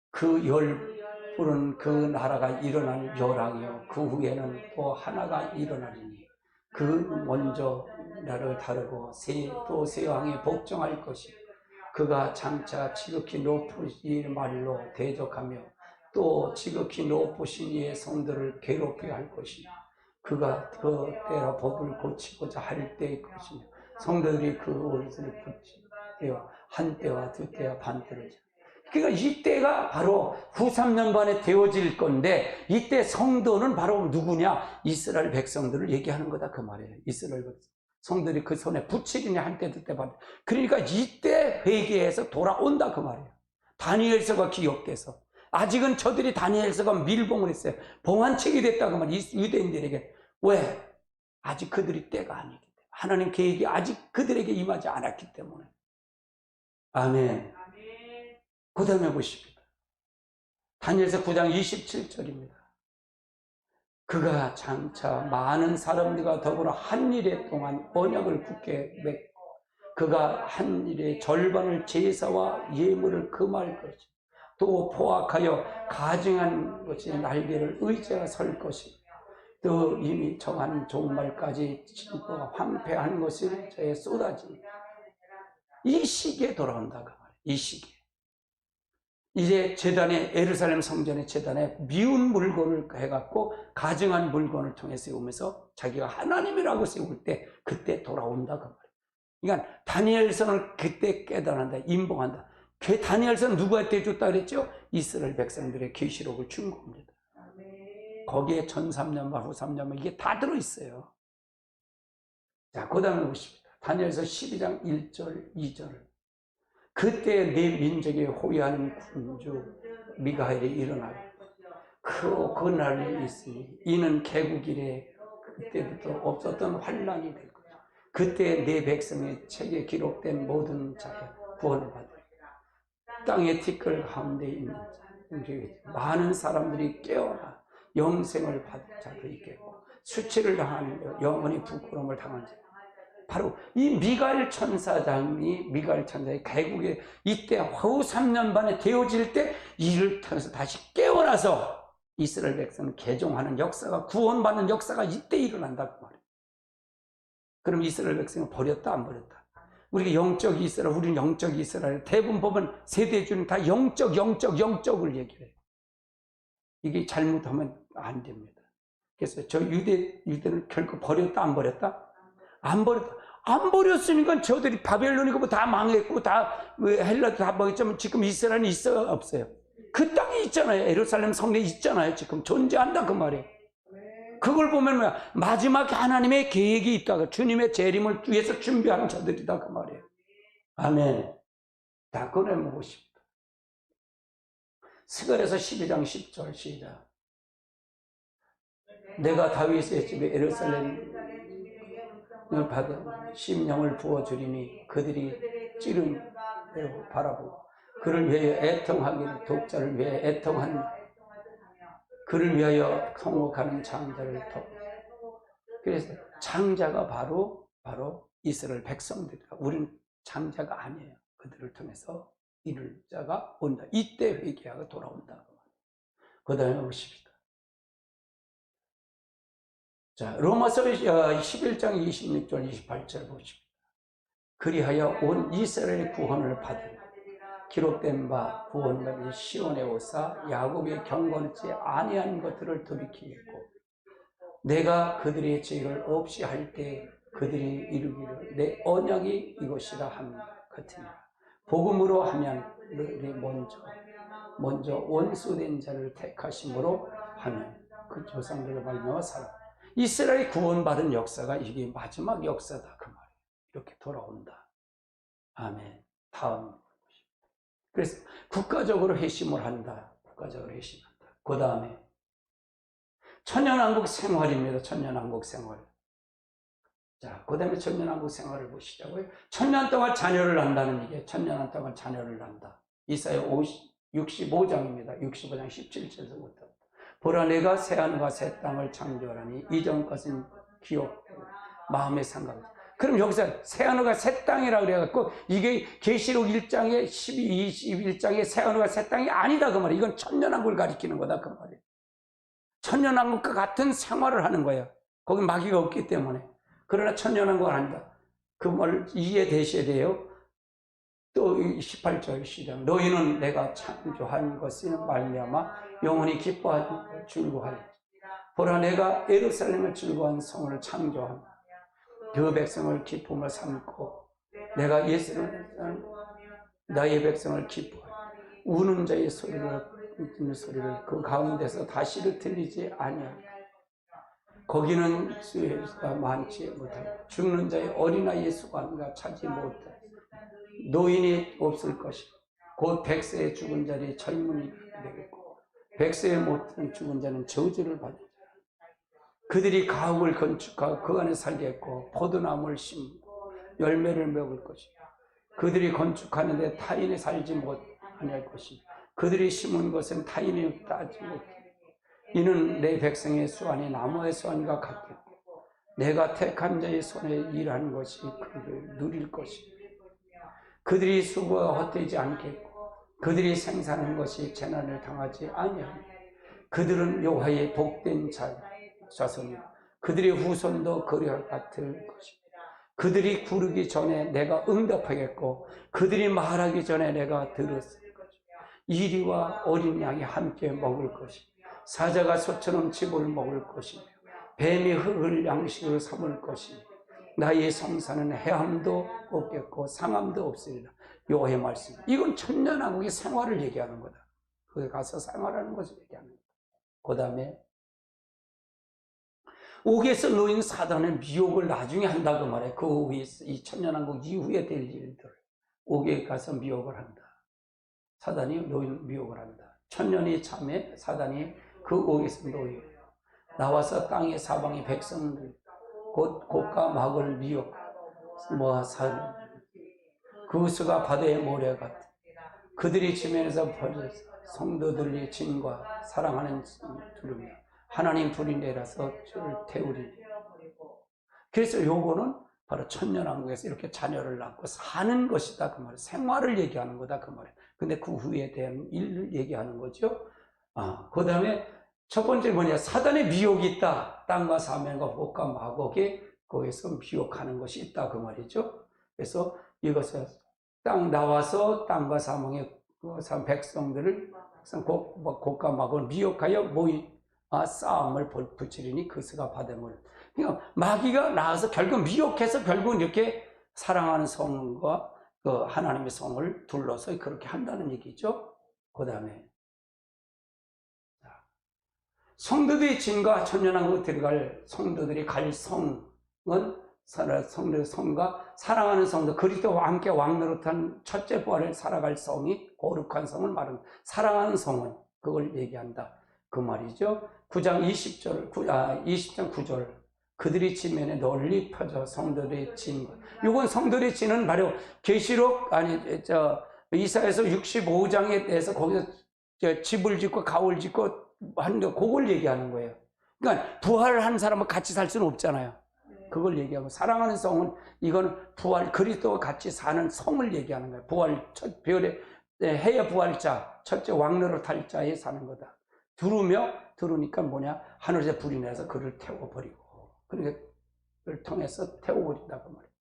[SPEAKER 1] 그 열불은 그 나라가 일어날 벼랑이요 그 후에는 또 하나가 일어나리니 그 먼저 나를 다루고 또 새 왕에 복종할 것이 그가 장차 지극히 높으신 말로 대적하며 또 지극히 높으신 이의 성들을 괴롭게 할 것이며 그가 그 때로 법을 고치고자 할 때의 것이며 성도들이 그 오른손을 붙이며 한 때와 두 때와 반 때를 그러니까 이때가 바로 후 3년 반에 되어질 건데 이때 성도는 바로 누구냐? 이스라엘 백성들을 얘기하는 거다 그 말이에요. 이스라엘 백성. 성들이 그 손에 붙이기냐 한 때 두 때 반. 그러니까 이때 회개해서 돌아온다 그 말이에요. 다니엘서가 기억돼서. 아직은 저들이 다니엘서가 밀봉을 했어요. 봉안책이 됐다 그 말이에요. 유대인들에게. 왜? 아직 그들이 때가 아니기 때문에. 하나님 계획이 아직 그들에게 임하지 않았기 때문에. 아멘. 그 다음에 보십니다. 다니엘서 9장 27절입니다. 그가 장차 많은 사람들과 더불어 한 일에 동안 언약을 굳게 맺고 그가 한 일의 절반을 제사와 예물을 금할 것이 또 포악하여 가증한 것이 날개를 의지하여 설 것이 또 이미 정한 종말까지 진보가 황폐한 것이 저에 쏟아집니다. 이 시기에 돌아온다 그 말이에요. 이 시기에. 이제 제단에 예루살렘 성전의 제단에 미운 물건을 해갖고 가증한 물건을 통해 세우면서 자기가 하나님이라고 세울 때 그때 돌아온다 그 말이에요. 그러니까 다니엘서는 그때 깨달한다, 임봉한다. 다니엘서는 누구한테 줬다 그랬죠? 이스라엘 백성들의 계시록을 준 겁니다. 거기에 전 3년만 후 3년만 이게 다 들어있어요. 자, 그 다음에 보십니다. 다니엘서 12장 1절 2절 그때 내 민족의 호위하는 군주 미가엘이 일어나고 그 날이 있으니 이는 개국 이래 그때부터 없었던 환란이 될 것이다. 그때 내 백성의 책에 기록된 모든 자가 구원을 받으리라. 땅의 티끌 가운데 있는 자 많은 사람들이 깨어나 영생을 받을 자도 있겠고 수치를 당하는 영원히 부끄러움을 당하는 자 바로 이 미가엘 천사의 개국에 이때 후 3년 반에 되어질 때 이를 통해서 다시 깨어나서 이스라엘 백성을 개종하는 역사가 구원받는 역사가 이때 일어난다고 말이에요. 그럼 이스라엘 백성을 버렸다 안 버렸다? 우리가 영적 이스라엘, 우리는 영적 이스라엘 대부분 보면 세대주는 다 영적을 얘기해요. 이게 잘못하면 안 됩니다. 그래서 저 유대는 결국 버렸다 안 버렸다? 안 버렸다. 안 버렸으니까 저들이 바벨론이고 뭐 다 망했고 다 헬라도 다 망했지만 지금 이스라엘은 있어요 없어요? 그 땅이 있잖아요. 예루살렘 성내 있잖아요. 지금 존재한다 그 말이에요. 그걸 보면 뭐야? 마지막에 하나님의 계획이 있다가 주님의 재림을 위해서 준비하는 자들이다 그 말이에요. 아멘. 다 꺼내보십시오. 스가랴서 12장 10절 시작. 내가 다윗의 집에 예루살렘을 받은 심령을 부어주리니 그들이 찌른 대로 바라보고 그를 위하여 애통하기를 독자를 위하여 애통한 그를 위하여 통곡하는 장자를 덮. 그래서 장자가 바로 이스라엘 백성들이다. 우리는 장자가 아니에요. 그들을 통해서 이룰 자가 온다. 이때 회개하고 돌아온다. 그 다음에 보십시다. 자, 로마서 11장 26절 28절 보십니다. 그리하여 온 이스라엘의 구원을 받으라. 기록된 바 구원받은 시온의 오사 야곱의 경건치 아니한 것들을 돌이키겠고 내가 그들의 죄를 없이 할 때 그들이 이루기를 내 언약이 이것이라 함 같으니라. 복음으로 하면 너희들이 먼저 원수된 자를 택하심으로 하는 그 조상들을 말미암아 살아. 이스라엘이 구원받은 역사가 이게 마지막 역사다 그 말이에요. 이렇게 돌아온다. 아멘. 다음. 그래서 국가적으로 회심을 한다. 국가적으로 회심한다. 그 다음에 천년왕국 생활입니다. 천년왕국 생활. 자, 그 다음에 천년왕국 생활을 보시자고요. 천년 동안 자녀를 낳는다는 얘기예요. 천년 동안 자녀를 낳는다. 이사야 65장입니다. 65장 17절부터. 보라 내가 새하늘과 새 땅을 창조하니 이전 것은 기억되고 마음에 상관없다. 그럼 여기서 새하늘과 새 땅이라고 그래갖고 이게 계시록 1장에 12, 21장에 새하늘과 새 땅이 아니다 그 말이에요. 이건 천년왕국을 가리키는 거다 그 말이에요. 천년왕국과 같은 생활을 하는 거예요. 거기 마귀가 없기 때문에. 그러나 천년왕국은 아니다. 그 말을 이해되셔야 돼요. 또 18절 시작. 너희는 내가 창조한 것을 말미암아 영원히 기뻐하고 즐거워하리. 보라 내가 예루살렘을 즐거워한 성을 창조하며 그 백성을 기쁨을 삼고 내가 나의 백성을 기뻐하여 우는 자의 소리를 듣는 소리를 그 가운데서 다시를 들리지 아니하리라. 거기는 수의 수가 많지 못하고 죽는 자의 어린아이의 수가 차지 못하고 노인이 없을 것이고 곧 100세에 죽은 자리 젊은이 되겠고 100세에 못한 죽은 자는 저주를 받을 자라. 그들이 가옥을 건축하고 그 안에 살겠고 포도나무를 심고 열매를 먹을 것이고 그들이 건축하는데 타인이 살지 못할 것이며 그들이 심은 것은 타인이 따지 못해. 이는 내 백성의 수완이 나무의 수완과 같겠고 내가 택한 자의 손에 일하는 것이 그를 누릴 것이며 그들이 수고가 헛되지 않겠고 그들이 생산한 것이 재난을 당하지 아니하며 그들은 여호와의 복된 자손이요 그들의 후손도 그리와 같을 것이며 그들이 구르기 전에 내가 응답하겠고 그들이 말하기 전에 내가 들었을 것이며 이리와 어린 양이 함께 먹을 것이며 사자가 소처럼 칩을 먹을 것이며 뱀이 흙을 양식으로 삼을 것이며 나의 성산은 해함도 없겠고 상함도 없으리라. 여호와의 말씀. 이건 천년왕국의 생활을 얘기하는 거다. 거기 가서 생활하는 것을 얘기하는 거다. 그 다음에 옥에서 놓인 사단의 미혹을 나중에 한다고 말해. 그 후에 이 천년왕국 이후에 될 일들 옥에 가서 미혹을 한다. 사단이 놓인 미혹을 한다. 천년이 참에 사단이 그 옥에서 놓여 나와서 땅의 사방의 백성들 곧 곡과 막을 미혹 모아서 그 수가 바다의 모래 같아. 그들이 지면에서 벌려서 성도들의 진과 사랑하는 두르며 하나님 불이 내려서 저를 태우리니. 그래서 요거는 바로 천년왕국에서 이렇게 자녀를 낳고 사는 것이다 그 말이에요. 생활을 얘기하는 거다 그 말이에요. 근데 그 후에 대한 일을 얘기하는 거죠. 그 다음에 첫 번째 뭐냐, 사단의 미혹이 있다. 땅과 사면과 복과 마곡에 거기서 미혹하는 것이 있다 그 말이죠. 그래서 이것을 나와서 땅과 사망의 백성들을 곡과 마곡을 미혹하여 싸움을 붙이리니 그 수가 바닷물. 그러니까 마귀가 나와서 결국 미혹해서 결국 이렇게 사랑하는 성과 그 하나님의 성을 둘러서 그렇게 한다는 얘기죠. 그 다음에 성도들이 진과 천년왕국 들어갈 성도들이 갈 성은 성도의 성과 사랑하는 성도 그리스도와 함께 왕노릇한 첫째 부활을 살아갈 성이 거룩한 성을 말합니다. 사랑하는 성은 그걸 얘기한다 그 말이죠. 9장 20장 9절 그들이 지면에 널리 펴져 성도들의 진. 이건 성도들의 진은 바로 계시록 이사야서 65장에 대해서 거기서 집을 짓고 가옥을 짓고 하는데 그걸 얘기하는 거예요. 그러니까 부활한 사람은 같이 살 수는 없잖아요. 그걸 얘기하고 사랑하는 성은 이건 부활 그리스도와 같이 사는 성을 얘기하는 거예요. 부활 첫 별의 해의 부활자 첫째 왕노릇 할 자에 사는 거다. 들으니까 뭐냐, 하늘에서 불이 내서 그를 태워버리고 그러니까 그를 통해서 태워버린다고 말이에요.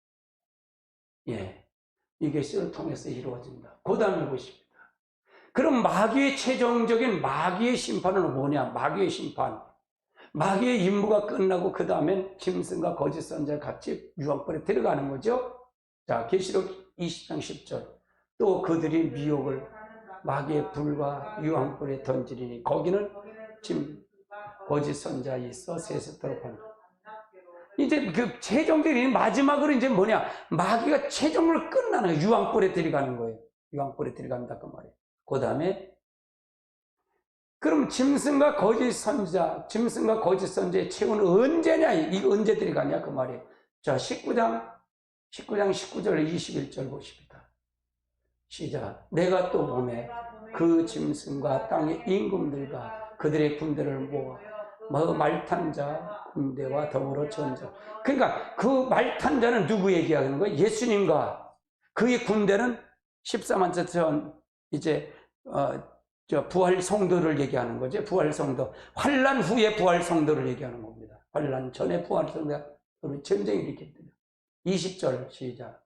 [SPEAKER 1] 예, 이게 씨를 통해서 이루어진다. 그 다음에 보십니다. 그럼 마귀의 최종적인 마귀의 심판은 뭐냐? 마귀의 심판. 마귀의 임무가 끝나고 그 다음엔 짐승과 거짓 선지자 같이 유황불에 들어가는 거죠. 자, 계시록 20장 10절. 또 그들이 미혹을 마귀의 불과 유황불에 던지리니 거기는 거짓 선지자 있어 세세토록 한다. 이제 그 최종적인 마지막으로 이제 뭐냐? 마귀가 최종으로 끝나는 거예요. 유황불에 들어가는 거예요. 유황불에 들어간다 그 말이에요. 그 다음에 그럼 짐승과 거짓 선지자의 최후는 언제냐? 이거 언제 들어가냐 그 말이에요. 자, 19장 19절 21절 보십니다. 시작. 내가 또 보매 그 짐승과 땅의 임금들과 그들의 군대를 모아 말탄 자 군대와 더불어 전쟁. 그러니까 그 말탄 자는 누구 얘기하는 거예요? 예수님과 그의 군대는 14만 전 이제 부활 성도를 얘기하는 거죠. 부활 성도. 환난 후에 부활 성도를 얘기하는 겁니다. 환난 전에 부활 성도가 전쟁이 일으켰대요. 20절 시작.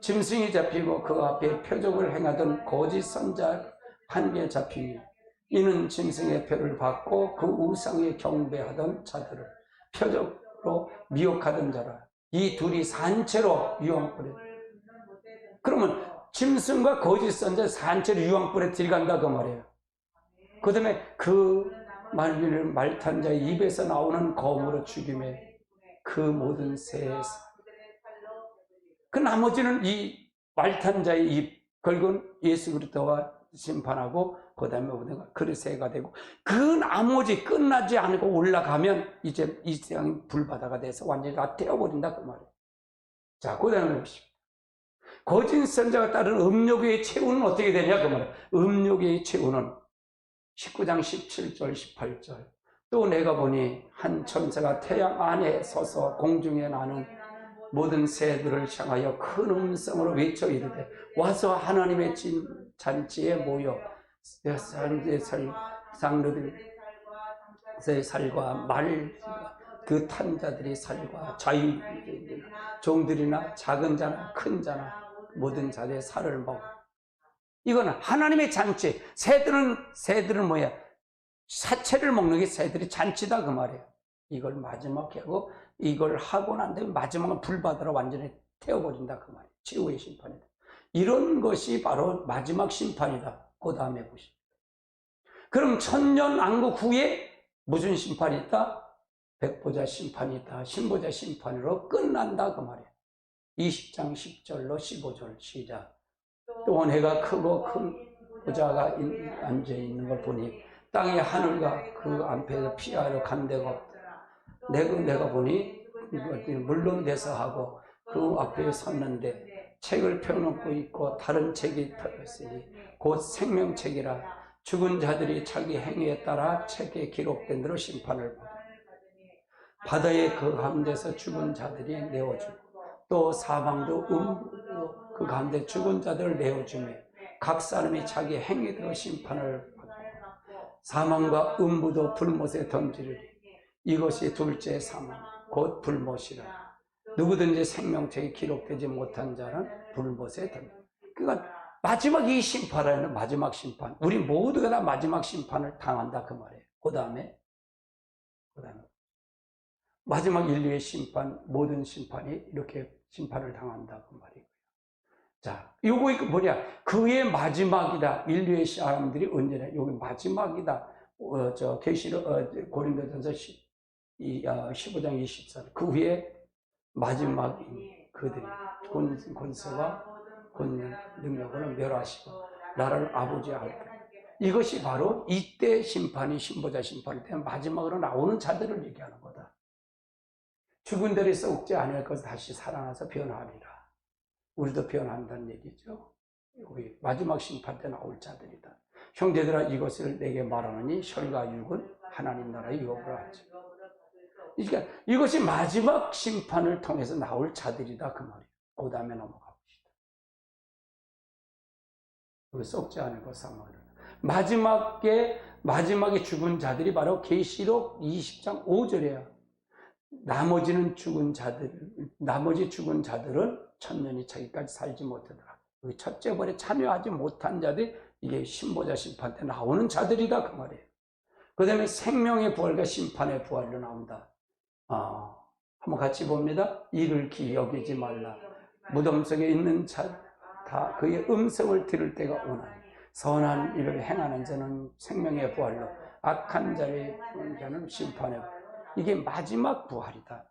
[SPEAKER 1] 짐승이 잡히고 그 앞에 표적을 행하던 거짓 선자 한 개 잡히니 이는 짐승의 표를 받고 그 우상에 경배하던 자들을 표적으로 미혹하던 자라. 이 둘이 산채로 유황불에. 그러면 짐승과 거짓 선자 산채로 유황불에 들어간다 그 말이에요. 그 다음에 그 말탄 자의 입에서 나오는 검으로 죽임에 그 모든 새에 그 나머지는 이 말탄 자의 입 결국은 예수 그리스도와 심판하고 그 다음에 우리가 그리스도가 되고 그 나머지 끝나지 않고 올라가면 이제 이 세상이 불바다가 돼서 완전히 다 태워버린다 그 말이에요. 자, 그 다음에 보십시오. 거짓 선자가 따른 음욕의 최후는 어떻게 되냐 그 말이에요. 음욕의 최후는 19장 17절 18절. 또 내가 보니 한 천사가 태양 안에 서서 공중에 나는 모든 새들을 향하여 큰 음성으로 외쳐 이르되 와서 하나님의 잔치에 모여 상류들의 살과 말 그 탄 자들의 살과 자유 종들이나 작은 자나 큰 자나 모든 자들의 살을 먹어. 이거는 하나님의 잔치. 새들은 뭐야? 사체를 먹는 게 새들이 잔치다 그 말이에요. 이걸 마지막에 하고 이걸 하고 난 다음에 마지막은 불바다로 완전히 태워버린다 그 말이에요. 최후의 심판이다. 이런 것이 바로 마지막 심판이다. 그 다음에 보십시오. 그럼 천년 왕국 후에 무슨 심판이 있다? 백보자 심판이 있다. 신보자 심판으로 끝난다 그 말이에요. 20장 10절로 15절 시작. 또 내가 크고 큰 보좌가 앉아있는 걸 보니 땅의 하늘과 그 앞에서 피하러 간 데가 없다. 내가 보니 물론 대사하고 그 앞에 섰는데 책을 펴놓고 있고 다른 책이 펴있으니 곧 생명책이라 죽은 자들이 자기 행위에 따라 책에 기록된 대로 심판을 받아 바다의 그 가운데서 죽은 자들이 내어주고 또 사방도 그 가운데 죽은 자들을 내어주며 각 사람이 자기 행위대로 심판을 받고 사망과 음부도 불못에 던지리니 이것이 둘째 사망 곧 불못이라. 누구든지 생명책에 기록되지 못한 자는 불못에 던져. 그러니까 마지막 이 심판은 마지막 심판. 우리 모두가 다 마지막 심판을 당한다 그 말이에요. 그 다음에 마지막 인류의 심판, 모든 심판이 이렇게 심판을 당한다 그 말이고요. 자, 요거 뭐냐? 그의 마지막이다. 인류의 사람들이 언제나 요게 마지막이다. 계시록 고린도전서 15장 24절. 그 후에 마지막인 그들이 권세와 능력으로 멸하시고 나를 아버지 하리라. 이것이 바로 이때 심판이 신보자 심판일 때 마지막으로 나오는 자들을 얘기하는 거다. 죽은 데를 썩지 않을 것을 다시 살아나서 변화하리라. 우리도 변한다는 얘기죠. 우리 마지막 심판 때 나올 자들이다. 형제들아 이것을 내게 말하느니 혈과 육은 하나님 나라의 유업을 하지. 그러니까 이것이 마지막 심판을 통해서 나올 자들이다 그 말이에요. 그 다음에 넘어가 봅시다. 썩지 않을 것 사망을. 마지막에 죽은 자들이 바로 계시록 20장 5절이에요. 나머지 죽은 자들은 천년이 차기까지 살지 못하더라. 첫째 벌에 참여하지 못한 자들이 이게 신보자 심판 때 나오는 자들이다 그 말이에요. 그 다음에 생명의 부활과 심판의 부활로 나온다. 한번 같이 봅니다. 이를 기여기지 말라. 무덤 속에 있는 자 다 그의 음성을 들을 때가 오나니 선한 일을 행하는 자는 생명의 부활로, 악한 자는 심판의 부활. 이게 마지막 부활이다.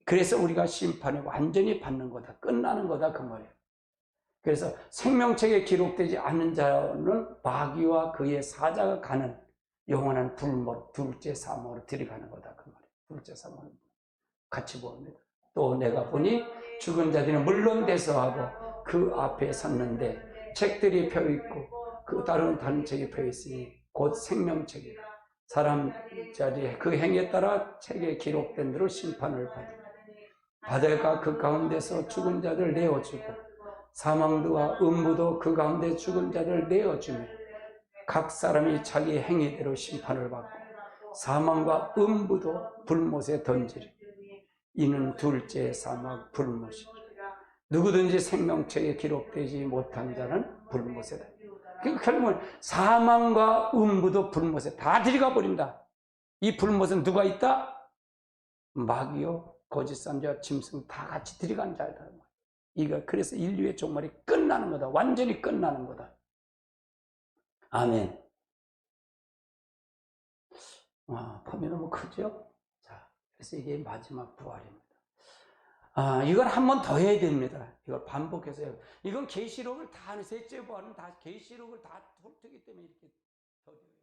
[SPEAKER 1] 그래서 우리가 심판을 완전히 받는 거다, 끝나는 거다 그 말이에요. 그래서 생명책에 기록되지 않은 자는 마귀와 그의 사자가 가는 영원한 불못, 둘째 사망으로 들어가는 거다 그 말이에요. 둘째 사망으로 같이 봅니다. 또 내가 보니 죽은 자들은 물론 대서하고 그 앞에 섰는데 책들이 펴있고 그 다른 책이 펴있으니 곧 생명책이다. 사람 자리에 그 행에 따라 책에 기록된 대로 심판을 받을까 그 가운데서 죽은 자들 내어주고 사망도와 음부도 그 가운데 죽은 자들 내어주며 각 사람이 자기 행위대로 심판을 받고 사망과 음부도 불못에 던지리. 이는 둘째 사망 불못이라. 누구든지 생명책에 기록되지 못한 자는 불못에다. 그러니까 결국은 사망과 음부도 불못에 다 들어가 버린다. 이 불못은 누가 있다? 마귀요, 거짓 선지자, 짐승 다 같이 들어간 자다. 이거 그래서 인류의 종말이 끝나는 거다. 완전히 끝나는 거다. 아멘. 폼이 너무 크죠? 자, 그래서 이게 마지막 부활입니다. 이걸 한 번 더 해야 됩니다. 이걸 반복해서 해요. 이건 계시록을 다 하는 셋째 부활은 다 계시록을 다 훑기 때문에 이렇게 더 돼요.